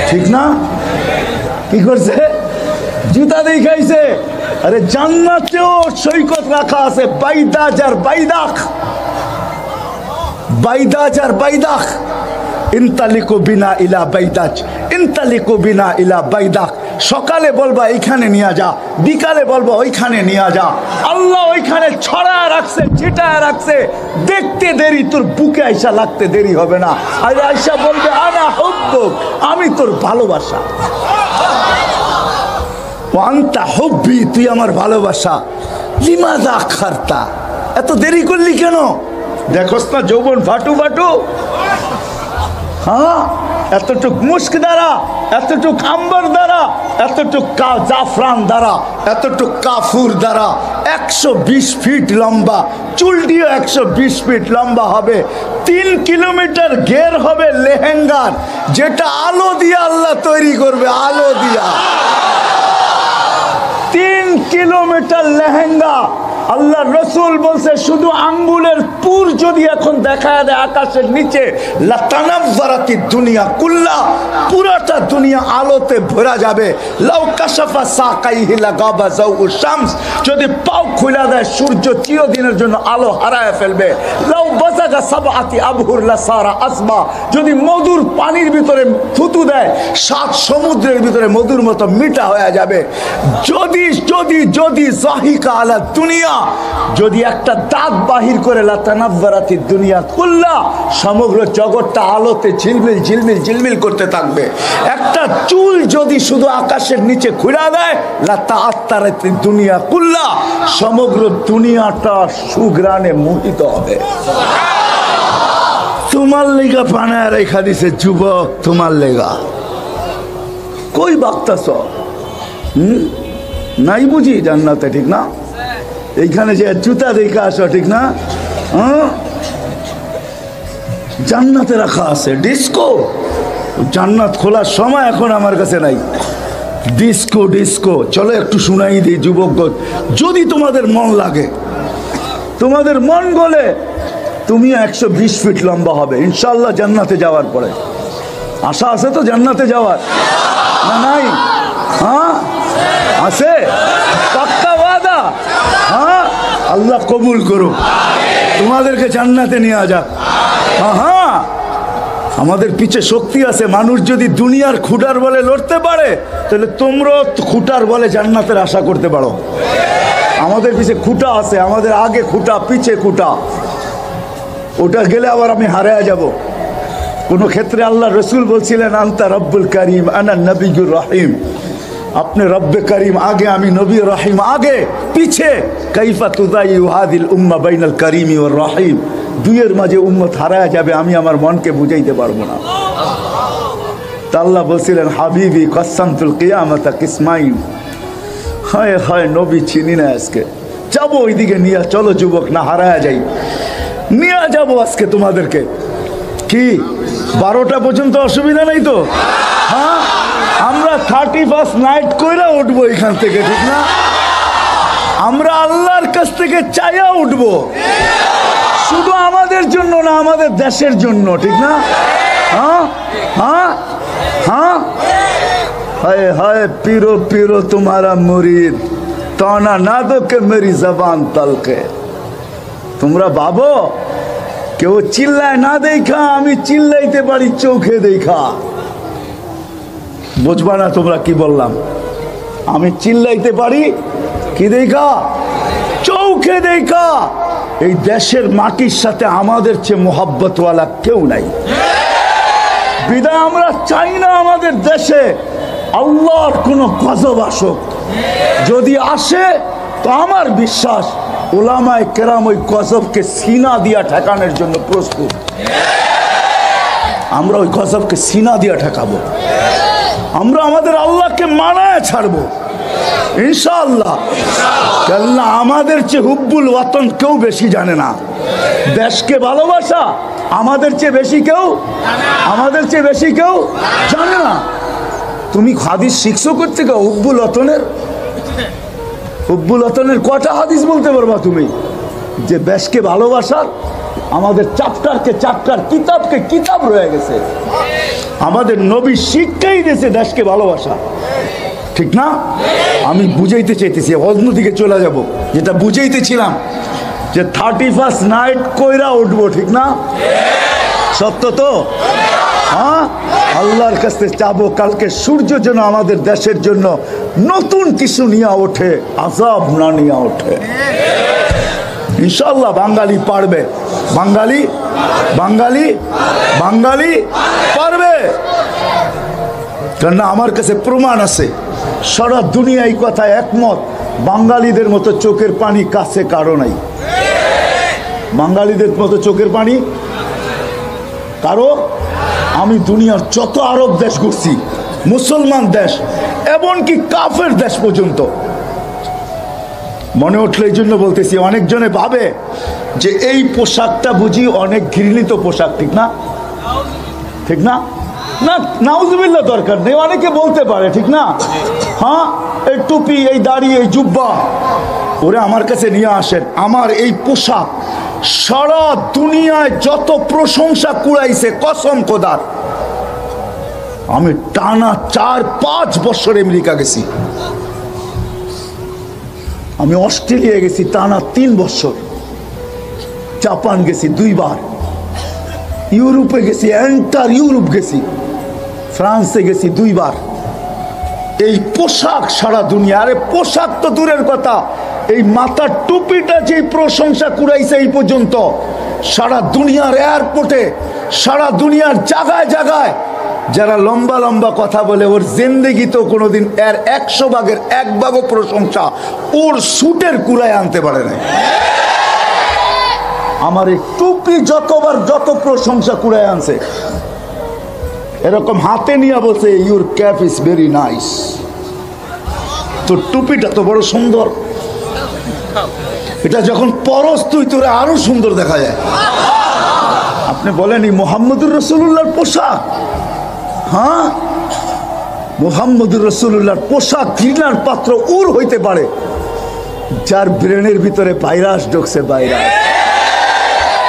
ঠিক না? কি করছে? জুতা দেখাইছে। আরে জান্নাতেও সৈকত রাখা আছে, বাইদাজ আর বাইদাখ, বাইদাজ আর বাইদাখ। ইনতালিকু বিনা ইলা বাইদাজ, ইনতালিকু বিনা ইলা বাইদাখ। সকালে বলবা এইখানে নিয়ে যা, বিকালে বলবা ওইখানে নিয়ে যা। আল্লাহ ওইখানে ছড়ায় রাখছে, ছিটায় রাখছে। দেখতে দেরি, তোর বুকে আইসা লাগতে দেরি হবে না। আর আইসা বলবে আনা হুব্বুক, আমি তোর ভালোবাসা। ওয়ান্তা হুব্বি, তুই আমার ভালোবাসা। লিমাযা আখারতা, এত দেরি করলি কেন? দেখোস না যৌবন ফাটু ফাটু। হ্যাঁ, এতটুক মুস্ক দ্বারা, এতটুক আম্বার দ্বারা, এতটুক জাফরান দ্বারা, এতটুক কাফুর দ্বারা 120 ফিট লম্বা, চুলটিও 120 ফিট লম্বা হবে। 3 কিলোমিটার ঘের হবে লেহেঙ্গার, যেটা আলো দিয়ে আল্লাহ তৈরি করবে, আলো দিয়া। 3 কিলোমিটার লেহেঙ্গা,
আল্লাহ রসুল বলছে শুধু আঙ্গুলের পুর যদি এখন দেখা দেয় আকাশের নিচে, লাতানাব্বারাতি দুনিয়া কুল্লা, পুরাটা দুনিয়া আলোতে ভরা যাবে। লাউ কাশাফা সাকাইহি লাগাবা যাউ শামস, যদি পাও খুলে দেয় সূর্য চিরদিনের জন্য আলো হারায় ফেলবে। লাউ বাজাগা সাবআতি আবহুর লাসারা আসবা, যদি মধুর পানির ভিতরে থুতু দেয় 7 সমুদ্রের ভিতরে মধুর মতো মিঠা হয়ে যাবে। যদি যদি যদি জাহিকা আলা দুনিয়া, যদি একটা দাঁত বাহির করে লাতানাব্বারাতি দুনিয়া কুল্লা, সমগ্র জগৎটা আলোতে ঝিলমিল ঝিলমিল ঝিলমিল করতে থাকবে। একটা চুল যদি শুধু আকাশের নিচে ঘুরা দেয় লাতাআত্তারাতি দুনিয়া কুল্লা, সমগ্র দুনিয়াটা সুঘ্রাণে মোহিত হবে। তোমার লেগা পানায় রেখা দিছে যুবক, তোমার লেগা কই বাগতাছ? নাই বুঝি জান্নাতে, ঠিক না? এইখানে যে জুতা দেখে আসো, ঠিক না? জান্নাতে রাখা আছে ডিস্কো। জান্নাত খোলার সময় এখন আমার কাছে নাই। ডিস্কো ডিস্কো চলো একটু শুনাই দিই যুবকগণ, যদি তোমাদের মন লাগে, তোমাদের মন গলে তুমি 120 ফিট লম্বা হবে ইনশাল্লাহ জান্নাতে যাওয়ার পরে। আশা আছে তো জান্নাতে যাওয়ার, না নাই? হ্যাঁ আছে, পাক্কা ওয়াদা। হ্যাঁ, আল্লাহ কবুল করুক, তোমাদেরকে জান্নাতে নিয়ে যাক। হ্যাঁ, আমাদের পিছে শক্তি আছে। মানুষ যদি দুনিয়ার খুঁটার বলে লড়তে পারে, তাহলে তোমরাও খুঁটার বলে জান্নাতের আশা করতে পারো। আমাদের পিছে খুঁটা আছে, আমাদের আগে খুঁটা পিছে খুঁটা, ওটা গেলে আবার আমি হারিয়ে যাব। কোন ক্ষেত্রে আল্লাহ রসুল বলছিলেন আনতা রব্বুল করিম আনা নবিয়ুর রহিম, আপনি রব্বে করিম আগে, আমি নবী রহিম আগে, পিছে কাইফা তুদাইয়ু হাদিল উম্মাহ বাইনাল করিমি ওয়ার রহিম, দুইয়ের মাঝে উম্মত হারায় যাবে, আমি আমার মনকে বুঝাইতে পারবো না। তা আল্লাহ বলছিলেন হাবিবি কসসামতুল কিয়ামাতা কিসমাইন। হায় হায়, নবী চিনি না আজকে, যাবো ওইদিকে নিয়ে, চলো যুবক না হারায় যাই, নিয়ে যাবো আজকে তোমাদেরকে। কি 12টা পর্যন্ত অসুবিধা নেই তো? হ্যাঁ, আমরা 31st নাইট কইরা উঠবো এখান থেকে, ঠিক না? আমরা আল্লাহর কাছ থেকে চাইয়া উঠবো, শুধু আমাদের জন্য না, আমাদের দেশের জন্য, ঠিক না? হ্যাঁ হ্যাঁ হ্যাঁ, হায় হায় পীরো পীরো তোমারা মুরিদ, তানা না দো কে মেরি জবান তলকে। তোমরা ভাবো কেউ চিল্লায় না দেখা, আমি চিল্লাইতে পারি চোখে দেখা। বুঝবা না তোমরা কি বললাম? আমি চিল্লাইতে পারি কি দেখা? চোখে দেখা। এই দেশের মাটির সাথে আমাদের চেয়ে মোহাব্বতওয়ালা কেউ নাই। বিদায় আমরা চাই না আমাদের দেশে আল্লাহর কোনো গজব আসুক। যদি আসে তো আমার বিশ্বাস উলামায়ে কেরাম ওই গজবকে সিনা দিয়া ঠেকানোর জন্য প্রস্তুত। আমরা ওই গজবকে সিনা দিয়া ঠেকাবো। আমরা আমাদের আল্লাহকে মানায় ছাড়বো ইনশাআল্লাহ। কেননা আমাদের চেয়ে হুব্বুল ওয়াতন কেউ বেশি জানে না। দেশকে ভালোবাসা আমাদের চেয়ে বেশি কেউ, আমাদের চেয়ে বেশি কেউ জানে না। তুমি হাদিস শিখছো করতে গো হুব্বুল ওয়াতনের? হুব্বুল ওয়াতনের কটা হাদিস বলতে পারবা তুমি? যে দেশকে ভালোবাসার আমাদের চ্যাপ্টারকে চ্যাপ্টার, কিতাবকে কিতাব রয়ে গেছে। আমাদের নবী শিক্ষাই দিয়েছে দেশকে ভালোবাসা, ঠিক না? আমি বুঝাইতে চাইতেছি, অন্যদিকে চলে যাব। যেটা বুঝাইতেছিলাম যে 31st নাইট কইরা উঠবো, ঠিক না? সত্য তো? হ্যাঁ, আল্লাহর কাছে চাবো কালকে সূর্য যেন আমাদের দেশের জন্য নতুন কিছু নিয়ে ওঠে, আযাব না নিয়ে ওঠে। ইনশাআল্লাহ বাঙালি পারবে, বাঙালি বাঙালি বাঙালি পারবে। কেননা আমার কাছে প্রমাণ আছে, সারা দুনিয়া এই কথা একমত, বাঙালিদের মতো চোখের পানি কাছে কারো নাই। বাঙালিদের মতো চোখের পানি কারো। আমি দুনিয়ার যত আরব দেশ ঘুরছি, মুসলমান দেশ, এমনকি কাফের দেশ পর্যন্ত, মনে উঠলে এই জন্য বলতেছি, অনেকজনে ভাবে যে এই পোশাকটা বুঝি অনেক ঘৃণিত পোশাক, ঠিক না? ঠিক না? না, নাউজুবিল্লাহ দরকার নেই, অনেকে বলতে পারে, ঠিক না? হ্যাঁ, এই টুপি, এই দাড়ি, এই জুব্বা, ওরে আমার কাছে নিয়ে আসেন। আমার এই পোশাক সারা দুনিয়ায় যত প্রশংসা কুড়াইছে কসম খোদার, আমি টানা 4-5 বছর আমেরিকা গেছি, আমি অস্ট্রেলিয়া গেছি টানা 3 বছর, জাপান গেছি 2 বার, ইউরোপে গেছি, এন্টার ইউরোপ গেছি, ফ্রান্সে গেছি 2 বার। এই পোশাক সারা দুনিয়া, আরে পোশাক তো দূরের কথা, এই মাথার টুপিটা যে প্রশংসা কুড়াইছে এই পর্যন্ত, সারা দুনিয়ার এয়ারপোর্টে, সারা দুনিয়ার জায়গায় জায়গায় যারা লম্বা লম্বা কথা বলে, ওর জিন্দেগি তো কোনোদিন এর 100 ভাগের 1 ভাগও প্রশংসা ওর সুটের কুড়ায় আনতে পারে না। আমার এই টুপি যতবার যত প্রশংসা কুড়ায় আনছে, এরকম হাতে নিয়ে বলছে your cap is very nice, তোর টুপিটা তো বড় সুন্দর, এটা যখন পরশ তুই তোরে আরো সুন্দর দেখা যায়। আপনি বলেন এই মুহাম্মদুর রাসূলুল্লাহর পোশাক, হ্যাঁ মুহাম্মদুর রাসূলুল্লাহর পোশাক ঘৃণার পাত্র ওর হইতে পারে যার ব্রেনের ভিতরে ভাইরাস ঢুকছে, ভাইরাস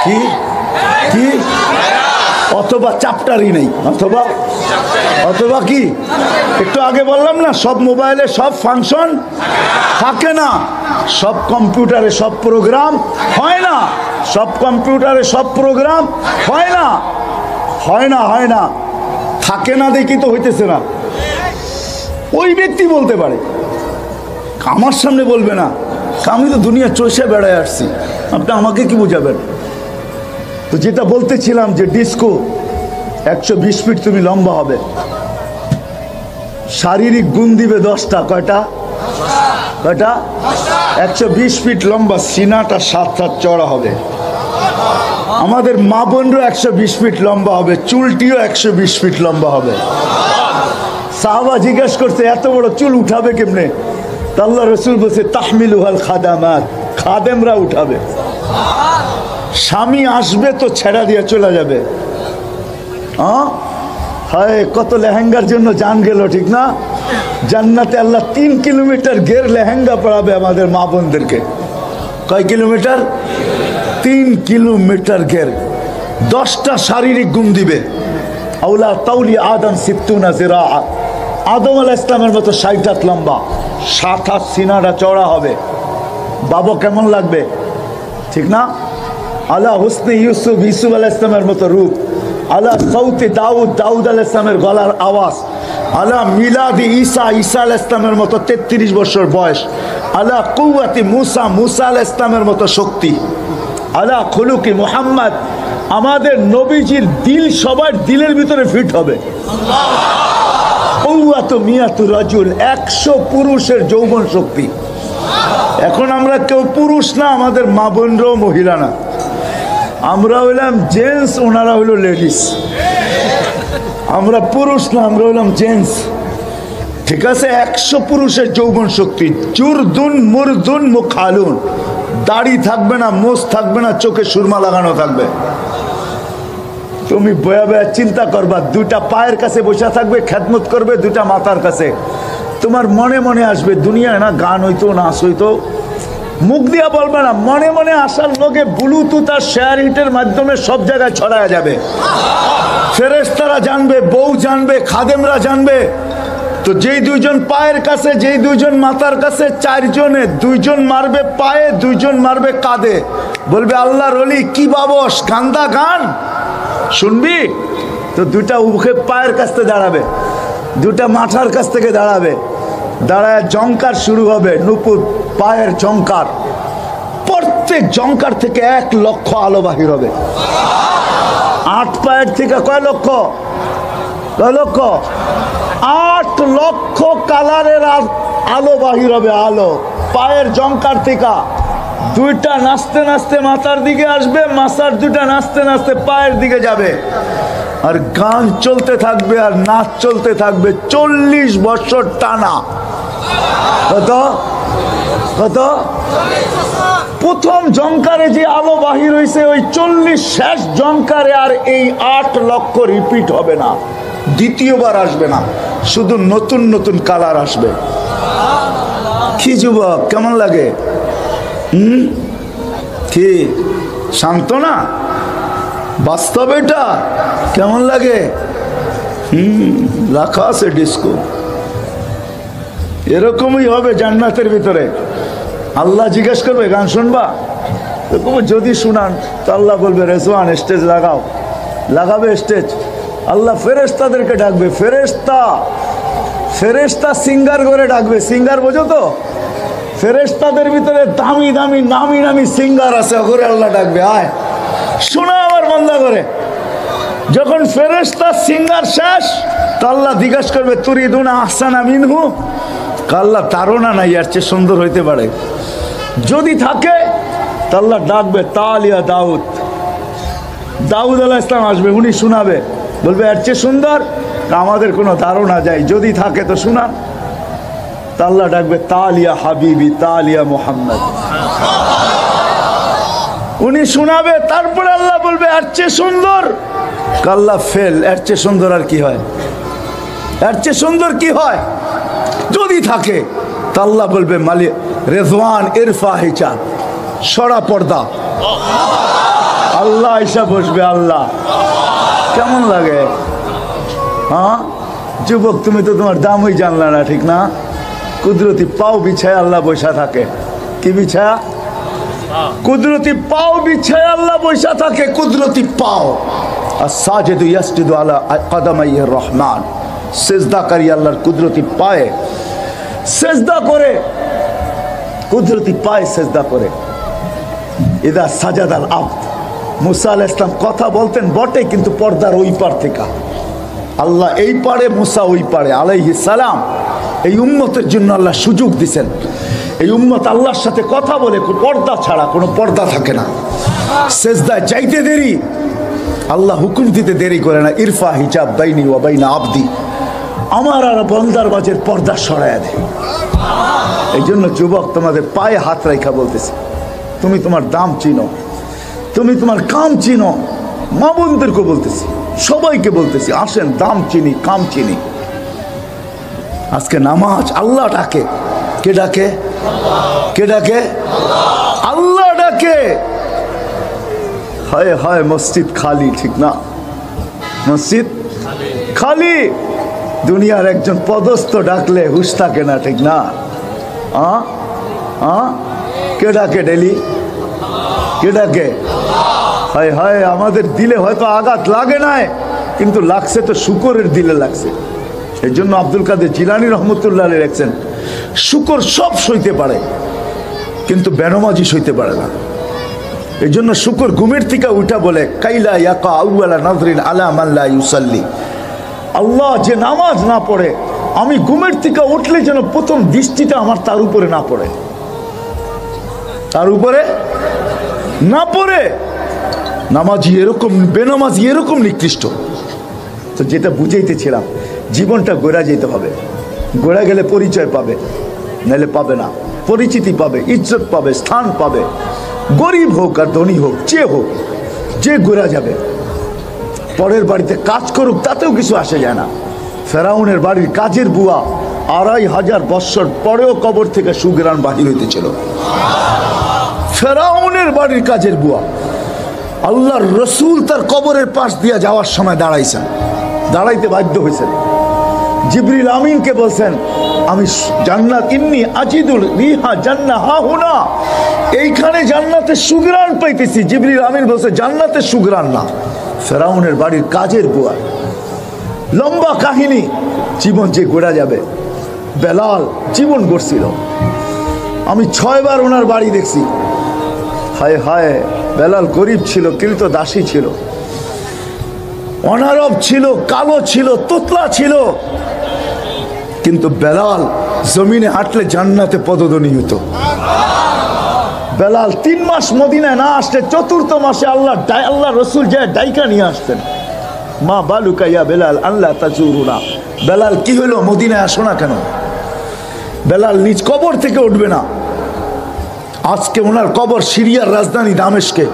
কি কি, অথবা চাপটারই নেই, অথবা অথবা কি, একটু আগে বললাম না সব মোবাইলে সব ফাংশন থাকে না, সব কম্পিউটারে সব প্রোগ্রাম হয় না, সব কম্পিউটারে সব প্রোগ্রাম হয় না, হয় না, হয় না, থাকে না দেখি তো হইতেছে না। ওই ব্যক্তি বলতে পারে, আমার সামনে বলবে না, আমি তো দুনিয়া চষে বেড়ায় আসছি, আপনি আমাকে কি বুঝাবেন। তো যেটা বলতেছিলাম যে ডিস্কো 120 ফিট তুমি লম্বা হবে, শারীরিক গুণ দিবে 10টা, কয়টা কয়টা, 120 ফিট লম্বা, সিনাটা 7 চড়া হবে, আমাদের মা বোনরও 120 ফিট লম্বা হবে, চুলটিও 120 ফিট লম্বা হবে। সাহাবা জিজ্ঞেস করছে এত বড় চুল উঠাবে কেমনে, আল্লাহ রসুল বলছে তাহমিলুহাল খাদামাত, খাদেমরা উঠাবে, স্বামী আসবে তো ছেড়া দিয়ে চলে যাবে। হায় কত লেহেঙ্গার জন্য জান গেল, ঠিক না? জান্নাতে আল্লাহ 3 কিলোমিটার ঘের লেহেঙ্গা পড়াবে আমাদের মা বোনদেরকে। কয় কিলোমিটার? 3 কিলোমিটার ঘের, 10টা শারীরিক গুণ দিবে। আউলা তাউলি আদম 60 জিরা, আদম আলাইহিস ইসলামের মতো 60 হাত লম্বা, 7 হাত সিনাটা চওড়া হবে। বাবা কেমন লাগবে, ঠিক না? আলা হুসনে ইউসুফ, ইউসুফ আলাইহিস ইসলামের মতো রূপ। আলা সৌতে দাউদ, দাউদ আলাইহিস ইসলামের গলার আওয়াজ। আলা মিলাদি ঈসা, ঈসা আলাইহিস ইসলামের মতো 33 বছর বয়স। আলা কুওয়াতি মুসা, মুসা আলাইহিস ইসলামের মতো শক্তি। আলা খুলুকি মুহাম্মদ, আমাদের নবীজির দিল সবার দিলের ভিতরে ফিট হবে। কুওয়াতু মিয়াতু রাজুল, 100 পুরুষের যৌবন শক্তি। এখন আমরা কেউ পুরুষ না, আমাদের মা বোনরাও মহিলা না, আমরা হইলাম জেন্টস, ওনারা হইল লেডিস। আমরা পুরুষ না, আমরা হইলাম জেন্টস, ঠিক আছে? 100 পুরুষের যৌবন শক্তি। জুরদুন মুরদুন মুখালুন, দাড়ি থাকবে না, মোষ থাকবে না, চোখে সুরমা লাগানো থাকবে। তুমি বয়া বয়া চিন্তা করবা, 2টা পায়ের কাছে বসে থাকবে, খেদমত করবে 2টা মাথার কাছে। তোমার মনে মনে আসবে, দুনিয়ায় না গান হইতো, নাচ হইতো, মুখ দিয়া বলবে না, মনে মনে আসার লোকে ব্লুটুথ আর শেয়ার হিটের মাধ্যমে সব জায়গায় ছড়ায় যাবে। ফেরেশতারা জানবে, বউ জানবে, খাদেমরা জানবে। তো যেই 2জন পায়ের কাছে, যেই 2জন মাথার কাছে, 4 জনে 2জন মারবে পায়ে, 2জন মারবে কাঁধে। বলবে আল্লাহর ওলি কি বাবস, গান্দা গান শুনবি? তো 2টা উখে পায়ের কাছ থেকে দাঁড়াবে, 2টা মাথার কাছ থেকে দাঁড়াবে, দাঁড়ায় জংকার শুরু হবে, নুপুর পায়ের জংকার। প্রত্যেক জংকার থেকে 1 লক্ষ আলো বাহির হবে। 8 পায়ের থেকে কয় লক্ষ? কয় লক্ষ? 8 লক্ষ কালারের আলো বাহির হবে, আলো পায়ের জংকার থেকে। 2টা নাচতে নাচতে মাথার দিকে আসবে, মাথার 2টা নাচতে নাচতে পায়ের দিকে যাবে, আর গান চলতে থাকবে আর নাচ চলতে থাকবে 40 বছর টানা। কত কত? প্রথম জংকারে যে আলো বাহির হয়েছে, ওই 40 শেষ জংকারে আর এই 8 লক্ষ রিপিট হবে না, দ্বিতীয়বার আসবে না, শুধু নতুন নতুন কালার আসবে। কি যুবক, কেমন লাগে? কি শান্ত না? বাস্তব এটা কেমন লাগে? রাখা আছে ডিস্কো। এরকমই হবে জান্নাতের ভিতরে। আল্লাহ জিজ্ঞেস করবে গান শুনবা? এরকম যদি শুনান তো আল্লাহ বলবে রেজওয়ান স্টেজ লাগাও, লাগাবে স্টেজ। আল্লাহ ফেরেশতাদেরকে ডাকবে, ফেরেশতা সিঙ্গার করে ডাকবে। সিঙ্গার বোঝো তো? ফেরেশতাদের ভিতরে দামি দামি নামি নামি সিঙ্গার আছে, ওরে আল্লাহ ডাকবে আয় শোনা আমার বান্দা করে। যখন ফেরেশতা সিঙ্গার শেষ তো আল্লাহ জিজ্ঞাসা করবে তুরিদুনা আহসানা মিনহু? আল্লাহ তারও নাই আর চেয়ে সুন্দর হইতে পারে। যদি থাকে তো আল্লাহ ডাকবে তালিয়া দাউদ, দাউদ আলাইহিস ইসলাম আসবে, উনি শোনাবে, বলবে এর চেয়ে সুন্দর? আমাদের কোনো ধারণা যায়, যদি থাকে তো শোনা। তা আল্লাহ ডাকবে তালিয়া হাবিবি তালিয়া মুহাম্মদ, উনি শোনাবে। তারপরে আল্লাহ বলবে এর চেয়ে সুন্দর? আল্লাহ ফেল, এর চেয়ে সুন্দর আর কি হয়? এর চেয়ে সুন্দর কি হয়? যদি থাকে তা আল্লাহ বলবে মালিক রেজওয়ান ইরফা হিজাব, সরা পর্দা। আল্লাহ এসে বসবে। আল্লাহ কেমন লাগে? হ্যাঁ যুবক, তুমি তো তোমার দামই জানলা না, ঠিক না? কুদরতি পাও বিছায় আল্লাহ বৈশা থাকে। কি বিছায়া? কুদরতি পাও বিছায় আল্লাহ বৈশা থাকে। কুদরতি পাও। আর সাজিদু ইয়াসজুদু আলা কদমাইহির রহমান, সিজদাকারী আল্লাহর কুদরতি পায়ে সিজদা করে, কুদরতি পায়ে সিজদা করে। ইদা সাজাদাল আবদ, মুসা আলাইহিস সালাম কথা বলতেন বটে, কিন্তু পর্দার ওই পার থেকে। আল্লাহ এই পারে, মুসা ওই পারে আলাইহিস সালাম। এই উম্মতের জন্য আল্লাহ সুযোগ দিছেন। এই উম্মত আল্লাহর সাথে কথা বলে পর্দা ছাড়া, কোনো পর্দা থাকে না। সিজদায় যাইতে দেরি, আল্লাহ হুকুম দিতে দেরি করে না। ইরফা হিজাব বাইনি ওয়া বাইনা আবদি, আমার আর বন্দার মাঝের পর্দা সরাইয়া দেয়। এই জন্য যুবক, তোমাদের পায়ে হাত রাখা বলতেছে, তুমি তোমার দাম চিনো, তুমি তোমার কাম চিনো। মা বোনদেরকে বলতেছি, সবাইকে বলতেছি, আসেন দাম চিনি, কাম চিনি। আজকে নামাজ আল্লাহ ডাকে। কে ডাকে? কে ডাকে? আল্লাহ ডাকে। হায় হায় মসজিদ খালি, ঠিক না? মসজিদ খালি। দুনিয়ার একজন পদস্থ ডাকলে হুশ থাকে না, ঠিক না? কে ডাকে ডেলি? কে ডাকে? হায় হায়, আমাদের দিলে হয়তো আঘাত লাগে নাই, কিন্তু লাগছে তো শুকরের দিলে লাগছে। এই জন্য আব্দুল কাদের জিলানী রহমতুল্লাহ আলাইহি লিখছেন, শুকর সব সইতে পারে কিন্তু বেনমাজি সইতে পারে না। এই জন্য শুকর ঘুমের থেকে উঠা বলে কাইলা ইয়াকা আউয়ালা নাজরিন আলা মান লা ইউসাল্লি, আল্লাহ যে নামাজ না পড়ে, আমি ঘুমের থেকে উঠলে যেন প্রথম দৃষ্টিটা আমার তার উপরে না পড়ে, তার উপরে না পড়ে। নামাজি এরকম, বেনামাজি এরকম নিকৃষ্ট। তো যেটা বুঝাইতেছিলাম, জীবনটা গড়া যেতে হবে। গড়া গেলে পরিচয় পাবে, নাহলে পাবে না। পরিচিতি পাবে, ইজ্জত পাবে, স্থান পাবে। গরিব হোক আর ধনী হোক, যে হোক, যে গড়া যাবে। পরের বাড়িতে কাজ করুক, তাতেও কিছু আসে যায় না। ফেরাউনের বাড়ির কাজের বুয়া 2500 বৎসর পরেও কবর থেকে সুগ্রাণ বাহির হইতেছিল। ফেরাউনের বাড়ির কাজের বুয়া। আল্লাহর রসুল তার কবরের পাশ দিয়ে যাওয়ার সময় দাঁড়াইছেন, দাঁড়াইতে বাধ্য হয়েছেন। জিবরিল আমিনকে বলছেন, আমি জান্নাত ইন্নি আজিদুল রিহা জান্নাহ হা হুনা, এইখানে জান্নাতের সুগ্রাণ পাইতেছি। জিবরিল আমিন বলছে জান্নাতের সুগ্রাণ না, ফেরাউনের বাড়ির কাজের বুয়া। লম্বা কাহিনী, জীবন যে গড়া যাবে। বেলাল জীবন গড়ছিল, আমি 6 বার ওনার বাড়ি দেখছি। হায় হায়, বেলাল গরিব ছিল, কিন্তু দাসী ছিল, অনারব ছিল, কালো ছিল, তোতলা ছিল, কিন্তু বেলাল জমিনে হাঁটলে জান্নাতে পদধ্বনি হতো। বেলাল 3 মাস মদিনায় না আসলে 4th মাসে আল্লাহ রসুল যায় ডাইকা নিয়ে আসতেন। মা বালুকা ইয়া বেলাল আল্লাহ তাজুরুনা, বেলাল কি হলো, মদিনায় আসো না কেন? বেলাল নিজ কবর থেকে উঠবে না। আজকে ওনার কবর সিরিয়ার রাজধানী দামেস্কে।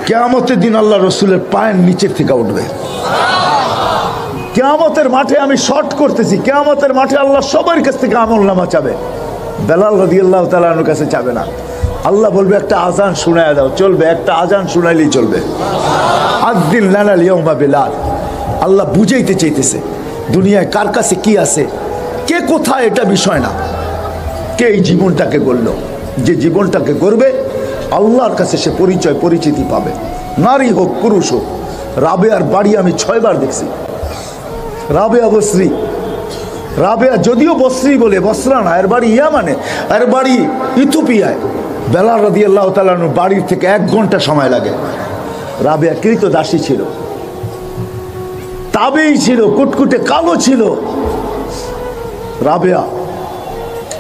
কিয়ামতের দিন আল্লাহ রসুলের পায়ের নিচের থেকে উঠবে। কিয়ামতের মাঠে আমি শর্ট করতেছি, কিয়ামতের মাঠে আল্লাহ সবার কাছ থেকে আমলনামা চাবে, বেলাল রাদিয়াল্লাহু তাআলা আনহুর কাছে চাবে না। আল্লাহ বলবে একটা আজান শোনায় দাও, চলবে, একটা আজান শোনাইলেই চলবে। আযদিন লানা লিয়াউমা বিলাল। আল্লাহ বুঝাইতে চাইতেছে দুনিয়ায় কার কাছে কি আছে, কে কোথায়, এটা বিষয় না, কে এই জীবনটাকে গড়ল। যে জীবনটাকে গড়বে আল্লাহর কাছে সে পরিচয় পরিচিতি পাবে, নারী হোক পুরুষ হোক। রাবেয়ার বাড়ি আমি 6 বার দেখছি। রাবেয়া বসরি, রাবেয়া যদিও বসরি বলে, বসরা না, এর বাড়ি ইয়ামানে, এর বাড়ি ইথিওপিয়ায়। বেলাল রাদিয়াল্লাহু তাআলা আনহুর বাড়ির থেকে 1 ঘন্টা সময় লাগে। রাবেয়া কৃতদাসী ছিল, তাবেই ছিল, কুটকুটে কালো ছিল। রাবেয়া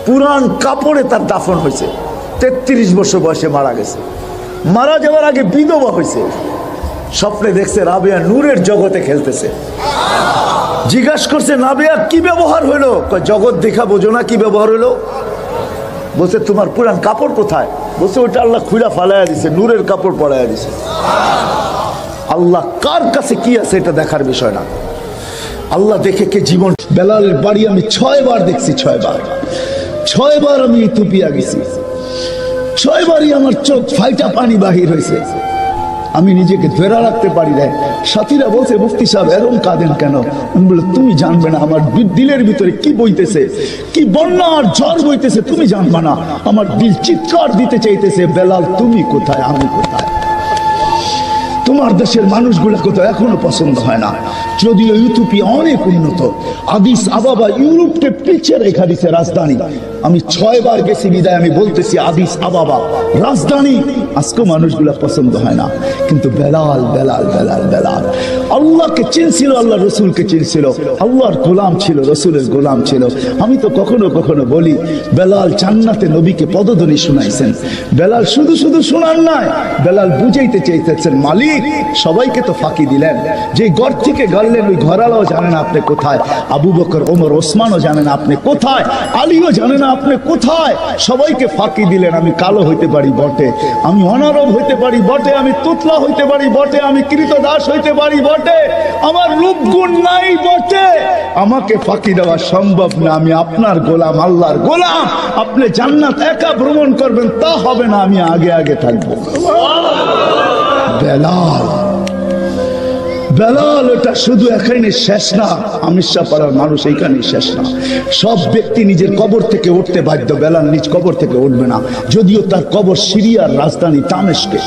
পুরান কাপড়ে তার দাফন হয়েছে, 33 বছর বয়সে মারা গেছে। মারা যাওয়ার আগে বিধবা হয়েছে। স্বপ্নে দেখছে রাবেয়া নূরের জগতে খেলতেছে। জিজ্ঞাসা করছে রাবেয়া কি ব্যবহার হলো? জগৎ দেখা বোঝো না, কি ব্যবহার হলো? বলছে তোমার পুরান কাপড় কোথায়? বলছে ওইটা আল্লাহ খুলা ফালাইয়া দিছে, নূরের কাপড় পরাইয়া দিছে। আল্লাহ কার কাছে কি আছে এটা দেখার বিষয় না, আল্লাহ দেখে কে জীবন। বেলালের বাড়ি আমি 6 বার দেখছি, 6 বার। 6 বার আমি ইথিওপিয়া গেছি, 6 বারই আমার চোখ ফাইটা পানি বাহির হয়েছে। আমি নিজেকে ধরে রাখতে পারি না। সাথীরা বলছে মুফতি সাহেব এরকম কাঁদেন কেন? আমি বলে তুমি জানবে না আমার দিলের ভিতরে কি বইতেছে, কি বন্যা আর ঝড় বইতেছে, তুমি জানবে না। আমার দিল চিৎকার দিতে চাইতেছে, বেলাল তুমি কোথায়, আমি কোথায়? তোমার দেশের মানুষগুলো কোথাও এখনো পছন্দ হয় না। যদিও ইউরোপিয়া অনেক উন্নত, আদিস আবাবা ইউরোপকে পিছিয়ে রেখা দিছে রাজধানী। আমি 6 বার গেছি বিদায় আমি বলতেছি আদিস আবাবা রাজধানী, আজকেও মানুষগুলো পছন্দ হয় না। কিন্তু বেলাল বেলাল বেলাল বেলাল আল্লাহকে চিনছিল, আল্লাহ রসুলকে চিনছিল, আল্লাহর গোলাম ছিল, রসুলের গোলাম ছিল। আমি তো কখনো কখনো বলি বেলাল জান্নাতে নবীকে পদধ্বনি শুনাইছেন। বেলাল শুধু শুধু শোনার নয়, বেলাল বুঝাইতে চাইতেছেন মালিক সবাইকে তো ফাঁকি দিলেন, যে ঘর থেকে গাড়লেন ওই ঘরালাও জানে না আপনি কোথায়, আবু বকর ওমর ওসমানও জানে না আপনি কোথায়, আলীও জানে না আপনি কোথায়। সবাইকে ফাঁকি দিলেন। আমি কালো হইতে পারি বটে, আমি অনারব হইতে পারি বটে, আমি তুতলা হইতে পারি বটে, আমি কৃতদাস হইতে পারি বটে, আমার রূপ গুণ নাই বটে, আমাকে ফাঁকি দেওয়া সম্ভব না। আমি আপনার গোলাম, আল্লাহর গোলাম। আপনি জান্নাত একা ভ্রমণ করবেন তা হবে না, আমি আগে আগে থাকবো। বেলাল বেলাল এটা শুধু এখানে শেষ না, আমিষা পাড়ার মানুষ এইখানে শেষ না। সব ব্যক্তি নিজের কবর থেকে উঠতে বাধ্য, বেলাল নিজ কবর থেকে উঠবে না। যদিও তার কবর সিরিয়ার রাজধানী দামেস্কে,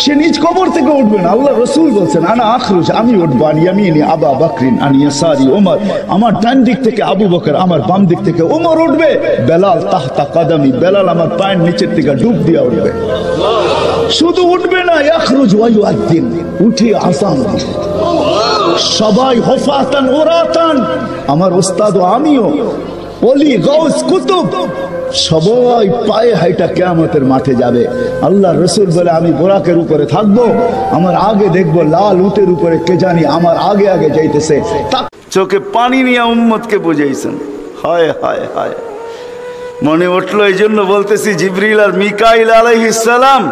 সে নিজ কবর থেকে উঠবে না। আল্লাহ রসুল বলছেন আনা আখরুজ, আমি উঠবো, আন ইয়ামিনি আবা বকরিন আন ইয়াসারি ওমর, আমার ডান দিক থেকে আবু বকর, আমার বাম দিক থেকে ওমর উঠবে। বেলাল তাহতা কাদামি, বেলাল আমার পায়ের নিচের থেকে ডুব দিয়ে উঠবে। শুধু উঠবে না, ইয়াখরুজ ওয়া ইউআদ্দিন, উঠে আযান। সবাই হফাতান ওরাতান, আমার ওস্তাদ ও আমিও, ওলি গাউস কুতুব, সবাই পায়ে হাইটা কিয়ামতের মাঠে যাবে। আল্লাহ রসুল বলে আমি বোরাকের উপরে থাকবো, আমার আগে দেখবো লাল উটের উপরে কে জানি আমার আগে আগে যাইতেছে।
চোখে পানি নিয়ে উম্মতকে বুঝাইছেন। হায় হায় হায়, মনে উঠলো এই জন্য বলতেছি জিবরিল আর মিকাইল আলাইহিস সালাম,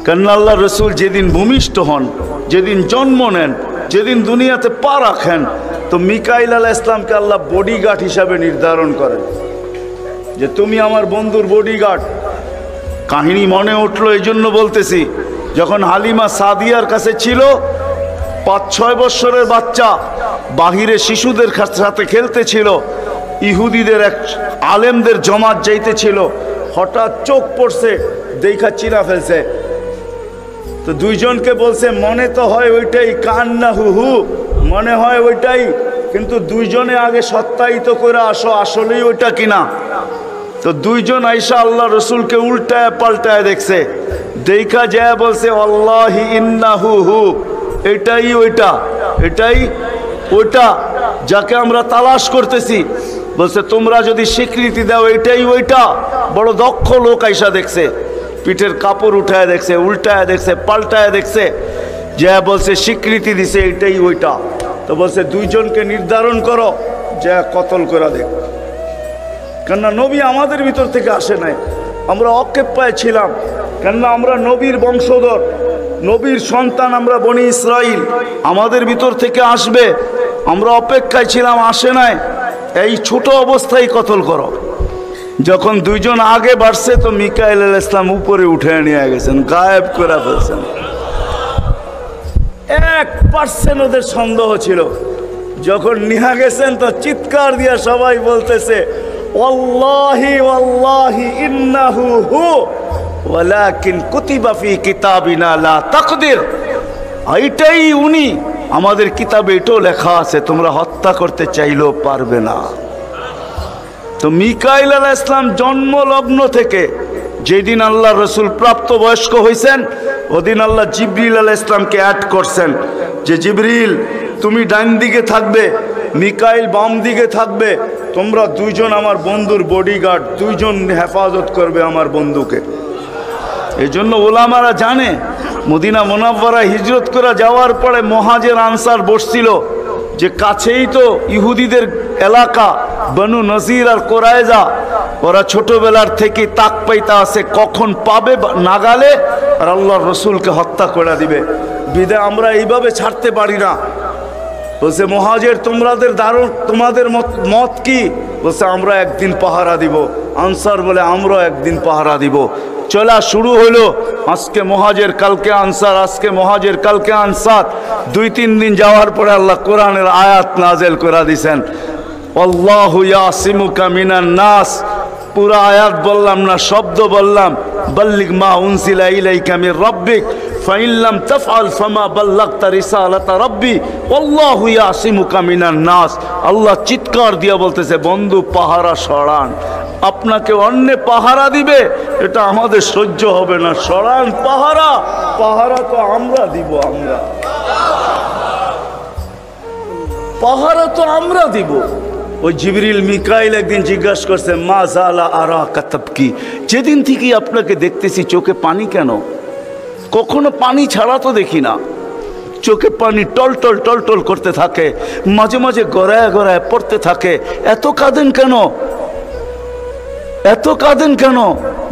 কারণ আল্লাহ রসুল যেদিন ভূমিষ্ঠ হন, যেদিন জন্ম নেন, যেদিন দুনিয়াতে পা রাখেন, তো মিকাইল আলাইহিস সালামকে আল্লাহ বডিগার্ড হিসাবে নির্ধারণ করেন যে তুমি আমার বন্ধুর বডিগার্ড। কাহিনী মনে উঠলো এই জন্য বলতেছি, যখন হালিমা সাদিয়ার কাছে ছিল, 5-6 বছরের বাচ্চা বাহিরে শিশুদের সাথে খেলতেছিল, ইহুদিদের এক আলেমদের জমাত যাইতেছিল, হঠাৎ চোখ পড়ছে, দেখা চিনা ফেলছে। তো দুইজনকে বলছে মনে তো হয় ওইটাই, কান্না হু হু, মনে হয় ওইটাই, কিন্তু দুইজনে আগে সত্যায়িত করে আসো আসলেই ওইটা কিনা। তো দুইজন আইসা আল্লাহ রসুলকে উল্টায় পাল্টায় দেখছে, দেখা যায় বলছে আল্লাহি ইন্নাহু হু, এটাই ওইটা, এটাই ওইটা যাকে আমরা তালাশ করতেছি। বলছে তোমরা যদি স্বীকৃতি দাও এটাই ওইটা। বড় দক্ষ লোক আইসা দেখছে, পিঠের কাপড় উঠায় দেখছে, উল্টায় দেখছে, পাল্টায় দেখছে, যা বলছে স্বীকৃতি দিছে এটাই ওইটা। তো বলছে দুইজনকে নির্ধারণ করো, যা কতল করে দেখ। কেননা নবী আমাদের ভিতর থেকে আসে নাই, আমরা অকেপ্পায় ছিলাম, কেননা আমরা নবীর বংশধর, নবীর সন্তান, আমরা বনি ইসরাইল, আমাদের ভিতর থেকে আসবে, আমরা অপেক্ষায় ছিলাম, আসে নাই। এই ছোট অবস্থায় কতল করো। যখন দুইজন আগে বাড়ছে তো মিকাইল আলাইহিস সালাম উপরে উঠে নিয়ে গেছেন, গায়েব করে ফেলছেন। 1% ওদের সন্দেহ ছিল। যখন নিয়ে গেছেন তো চিৎকার দিয়া সবাই বলতেছে ওয়াল্লাহি ওয়াল্লাহি ইন্নাহু হু ওয়ালাকিন কুতিবা ফি কিতাবিনা লা তাকদির। এইটাই উনি, আমাদের কিতাবে এটাও লেখা আছে, তোমরা হত্যা করতে চাইলেও পারবে না। তো মিকাইল আলাইহিস সালাম জন্মলগ্ন থেকে যেদিন আল্লাহ রসুল প্রাপ্তবয়স্ক হয়েছেন ওদিন আল্লাহ জিবরিল আলাইহিস সালামকে অ্যাড করছেন যে জিবরিল তুমি ডান দিকে থাকবে, মিকাইল বাম দিকে থাকবে, তোমরা দুইজন আমার বন্ধুর বডিগার্ড, দুইজন হেফাজত করবে আমার বন্ধুকে। এই জন্য ওলামারা জানে মদিনা মুনাওয়ারা হিজরত করে যাওয়ার পরে মুহাজির আনসার বসছিল যে কাছেই তো ইহুদিদের এলাকা বনু নজির আর কোরাইজা, ওরা ছোটবেলার থেকে তাক পাইতা আছে কখন পাবে নাগালে আর আল্লাহর রসুলকে হত্যা করে দিবে, বিদায় আমরা এইভাবে ছাড়তে পারি না। বলছে মুহাজির তোমাদের মত কি? বলছে আমরা একদিন পাহারা দিব। আনসার বলে আমরাও একদিন পাহারা দিব। চলা শুরু হলো, আজকে মুহাজির কালকে আনসার, আজকে মুহাজির কালকে আনসার। 2-3 দিন যাওয়ার পরে আল্লাহ কোরআনের আয়াত নাজেল করে দিয়েছেন আল্লাহু ইয়াসিমুকা মিনান নাস। পুরা আয়াত বললাম না, শব্দ বললাম, বাল্লিগ মা উনসিলা ইলাইকা মির রাব্বিক ফাইন লাম তাফআল ফামা বাল্লাগতা রিসালাতা রাব্বি আল্লাহু ইয়াসিমুকা মিনান নাস। আল্লাহ চিৎকার দিয়া বলতেছে বন্ধু পাহারা সরান, আপনাকে অন্য পাহারা দিবে এটা আমাদের সহ্য হবে না, সরান পাহারা। পাহারা তো আমরা দিব, আমরা পাহারা তো আমরা দিব। ওই জিবরিল মিকাইল একদিন জিজ্ঞাসা করছে মা জালা আরা কাতাবকি, যেদিন থেকে আপনাকে দেখতেছি চোখে পানি কেন? কখনো পানি ছাড়া তো দেখি না, চোখে পানি টলটল টলটল করতে থাকে, মাঝে মাঝে গড়ায় গড়ায় পড়তে থাকে, এত কাঁদেন কেন? এত কাঁদেন কেন?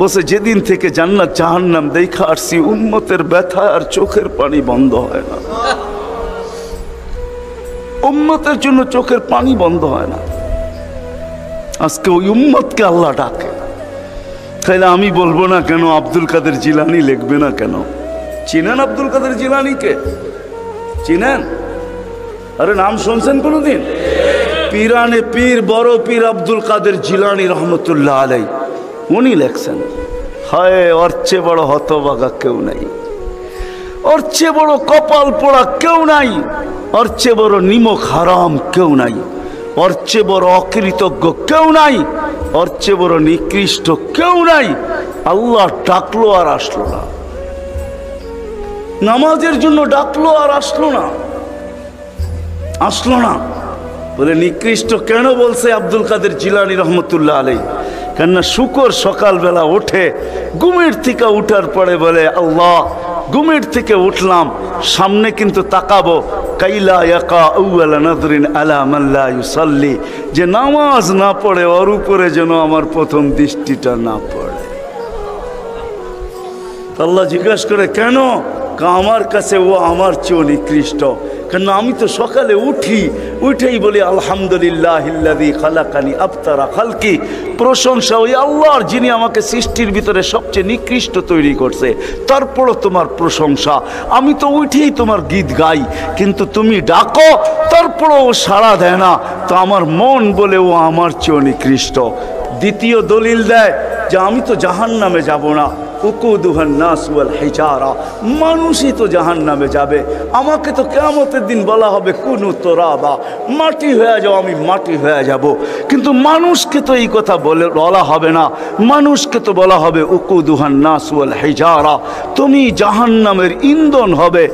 বসে যেদিন থেকে জান্নাত জাহান্নাম দেখা আসছি উম্মতের ব্যথা আর চোখের পানি বন্ধ হয় না, উম্মতের জন্য চোখের পানি বন্ধ হয় না। আজকে ওই উম্মতকে আল্লাহ ডাকে, তাইলে আমি বলবো না কেন আব্দুল কাদের জিলানী লিখবে না কেন? চিনেন আব্দুল কাদের জিলানীকে? চিনেন? আরে নাম শুনছেন কোনোদিন? পীরানে পীর বড় পীর আব্দুল কাদের জিলানী রহমতুল্লাহ আলাই উনি লেখছেন, হায় ওর চেয়ে বড় হতভাগা কেউ নাই, ওর চেয়ে বড় কপাল পোড়া কেউ নাই, ওর চেয়ে বড় নিমক হারাম কেউ নাই, ওর চেয়ে বড় অকৃতজ্ঞ কেউ নাই, ওর চেয়ে বড় নিকৃষ্ট কেউ নাই। আল্লাহ ডাকলো আর আসলো না, নামাজের জন্য ডাকলো আর আসলো না, আসলো না। বলে নিকৃষ্ট কেন বলছে আব্দুল কাদের জিলানী রহমতুল্লাহ আলাই? কেননা শুকর সকালবেলা ওঠে, ঘুমের থেকে উঠার পরে বলে আল্লাহ ঘুমের থেকে উঠলাম, সামনে কিন্তু তাকাবো কাইলা ইয়াকা আউয়ালা নাদরিন আলা মান লা ইউসাল্লি, যে নামাজ না পড়ে ওর উপরে যেন আমার প্রথম দৃষ্টিটা না পড়ে। আল্লাহ জিজ্ঞাসা করে কেন? আমার কাছে ও আমার চেয়েও নিকৃষ্ট, কেন আমি তো সকালে উঠেই বলি আলহামদুলিল্লাহিল্লাযী খালাকানি আবতারা খালকি, প্রশংসা ওই আল্লাহর যিনি আমাকে সৃষ্টির ভিতরে সবচেয়ে নিকৃষ্ট তৈরি করছে, তারপরও তোমার প্রশংসা। আমি তো উঠেই তোমার গীত গাই, কিন্তু তুমি ডাকো তারপরও ও সাড়া দেয় না, তো আমার মন বলে ও আমার চেয়েও নিকৃষ্ট। দ্বিতীয় দলিল দেয় যে আমি তো জাহান্নামে যাব না, উকুদুহান নাস ওয়াল হিজারা, মানুষই তো জাহান্নামে যাবে, আমাকে তো কিয়ামতের দিন বলা হবে কুনু তুরাবা, মাটি হয়ে যাও, আমি মাটি হয়ে যাব। কিন্তু মানুষকে তো এই কথা বলা হবে না, মানুষকে তো বলা হবে উকুদুহান নাস ওয়াল হিজারা, তুমি জাহান্নামের ইন্ধন হবে,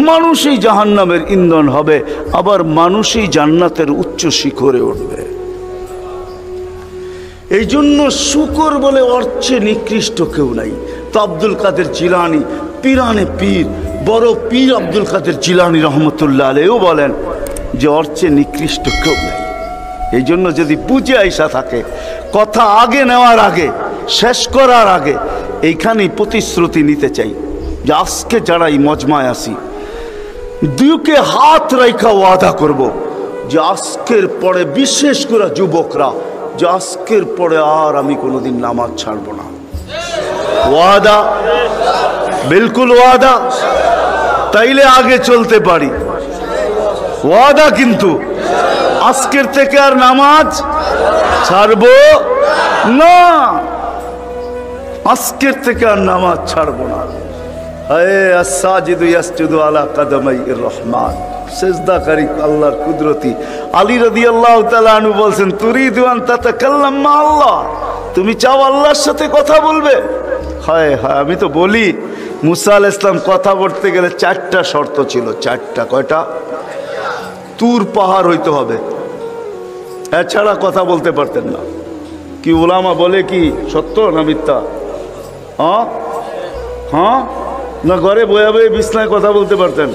মানুষই জাহান্নামের ইন্ধন হবে, আবার মানুষই জান্নাতের উচ্চ শিখরে উঠবে। এই জন্য শুকর বলে অর্চে নিকৃষ্ট কেউ নাই। তো আব্দুল কাদের জিলানী পীরানে পীর বড় পীর আব্দুল কাদের জিলানী রহমতুল্লাহ আলাইহিও বলেন যে অর্চে নিকৃষ্ট কেউ নাই। এই জন্য যদি বুঝে আইসা থাকে, কথা আগে নেওয়ার আগে, শেষ করার আগে এইখানেই প্রতিশ্রুতি নিতে চাই যে আজকে যারা এই মজমায় আসি দুকে হাত রাইখা ওয়াদা করব যে আজকের পরে বিশেষ করে যুবকরা যে আজকের পরে আর আমি কোনোদিন নামাজ ছাড়বো না। ওয়াদা, বিলকুল ওয়াদা, তাইলে আগে চলতে পারি। ওয়াদা কিন্তু আজকের থেকে আর নামাজ ছাড়বো না, আজকের থেকে আর নামাজ ছাড়বো না। হায় আস-সাজিদু ইয়াসজুদু আলা কাদামাইর রহমান, সিজদাকারী আল্লাহর কুদরতি। আলী রাদিয়াল্লাহু তাআলা আনহু বলছেন, তুরিদু আন তাতাকাল্লাম মা আল্লাহ, তুমি চাও আল্লাহর সাথে কথা বলবে? হায় হায়, আমি তো বলি মুসা আলাইহিস সালাম কথা বলতে গেলে 4টা শর্ত ছিল। 4টা, কয়টা? তুর পাহাড় হইতে হবে, এছাড়া কথা বলতে পারতেন না। কি ওলামা বলে কি সত্য না মিথ্যা? হ্যাঁ হ্যাঁ, না ঘরে বয়ে বয়ে বিছনায় কথা বলতে পারতেন?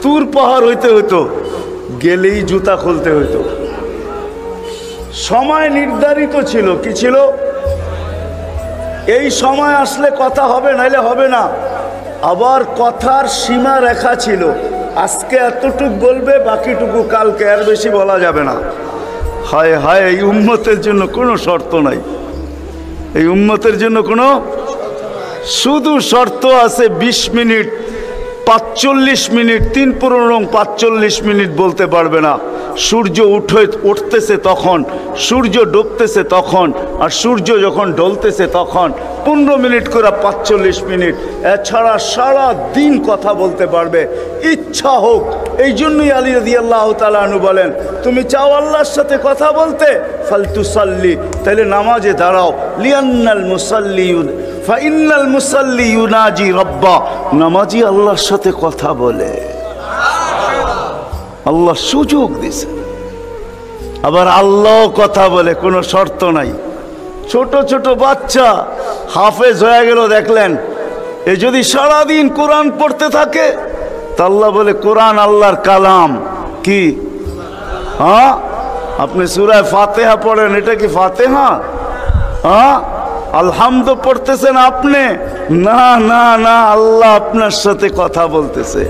তুর পাহাড় হইতে হইতো, গেলেই জুতা খুলতে হইতো। সময় নির্ধারিত ছিল, কি ছিল? এই সময় আসলে কথা হবে, নাইলে হবে না। আবার কথার সীমা রেখা ছিল, আজকে এতটুক বলবে, বাকিটুকু কালকে, আর বেশি বলা যাবে না। হায় হায়, এই উম্মতের জন্য কোনো শর্ত নাই, এই উম্মতের জন্য কোনো, শুধু শর্ত আছে 20 মিনিট, 45 মিনিট, 3-45 মিনিট বলতে পারবে না। সূর্য উঠতেছে তখন, সূর্য ডুবতেছে তখন, আর সূর্য যখন ঢলতেছে তখন 15 মিনিট করে 45 মিনিট। এছাড়া সারা দিন কথা বলতে পারবে, ইচ্ছা হোক। এই জন্যই আলী রাদিয়াল্লাহু তাআলা আনহু বলেন, তুমি চাও আল্লাহর সাথে কথা বলতে, ফালতুসাল্লি, তাহলে নামাজে দাঁড়াও। লিয়ান্নাল মুসাল্লি ফাইন্নাল মুসাল্লি ইউনাজি রাব্বা, নামাজি আল্লাহর সাথে কথা বলে। আল্লাহ সুযোগ দিছে, আবার আল্লাহ কথা বলে, কোনো শর্ত নাই। ছোট ছোট বাচ্চা হাফেজ হয়ে গেল, দেখলেন, এ যদি সারাদিন কোরআন পড়তে থাকে, তা আল্লাহ বলে কোরআন আল্লাহর কালাম। কি? হ্যাঁ, আপনি সূরা ফাতিহা পড়েন, এটা কি ফাতিহা? হ্যাঁ, আলহামদ পড়তেছেন আপনি? না না না, আল্লাহ আপনার সাথে কথা বলতেছে।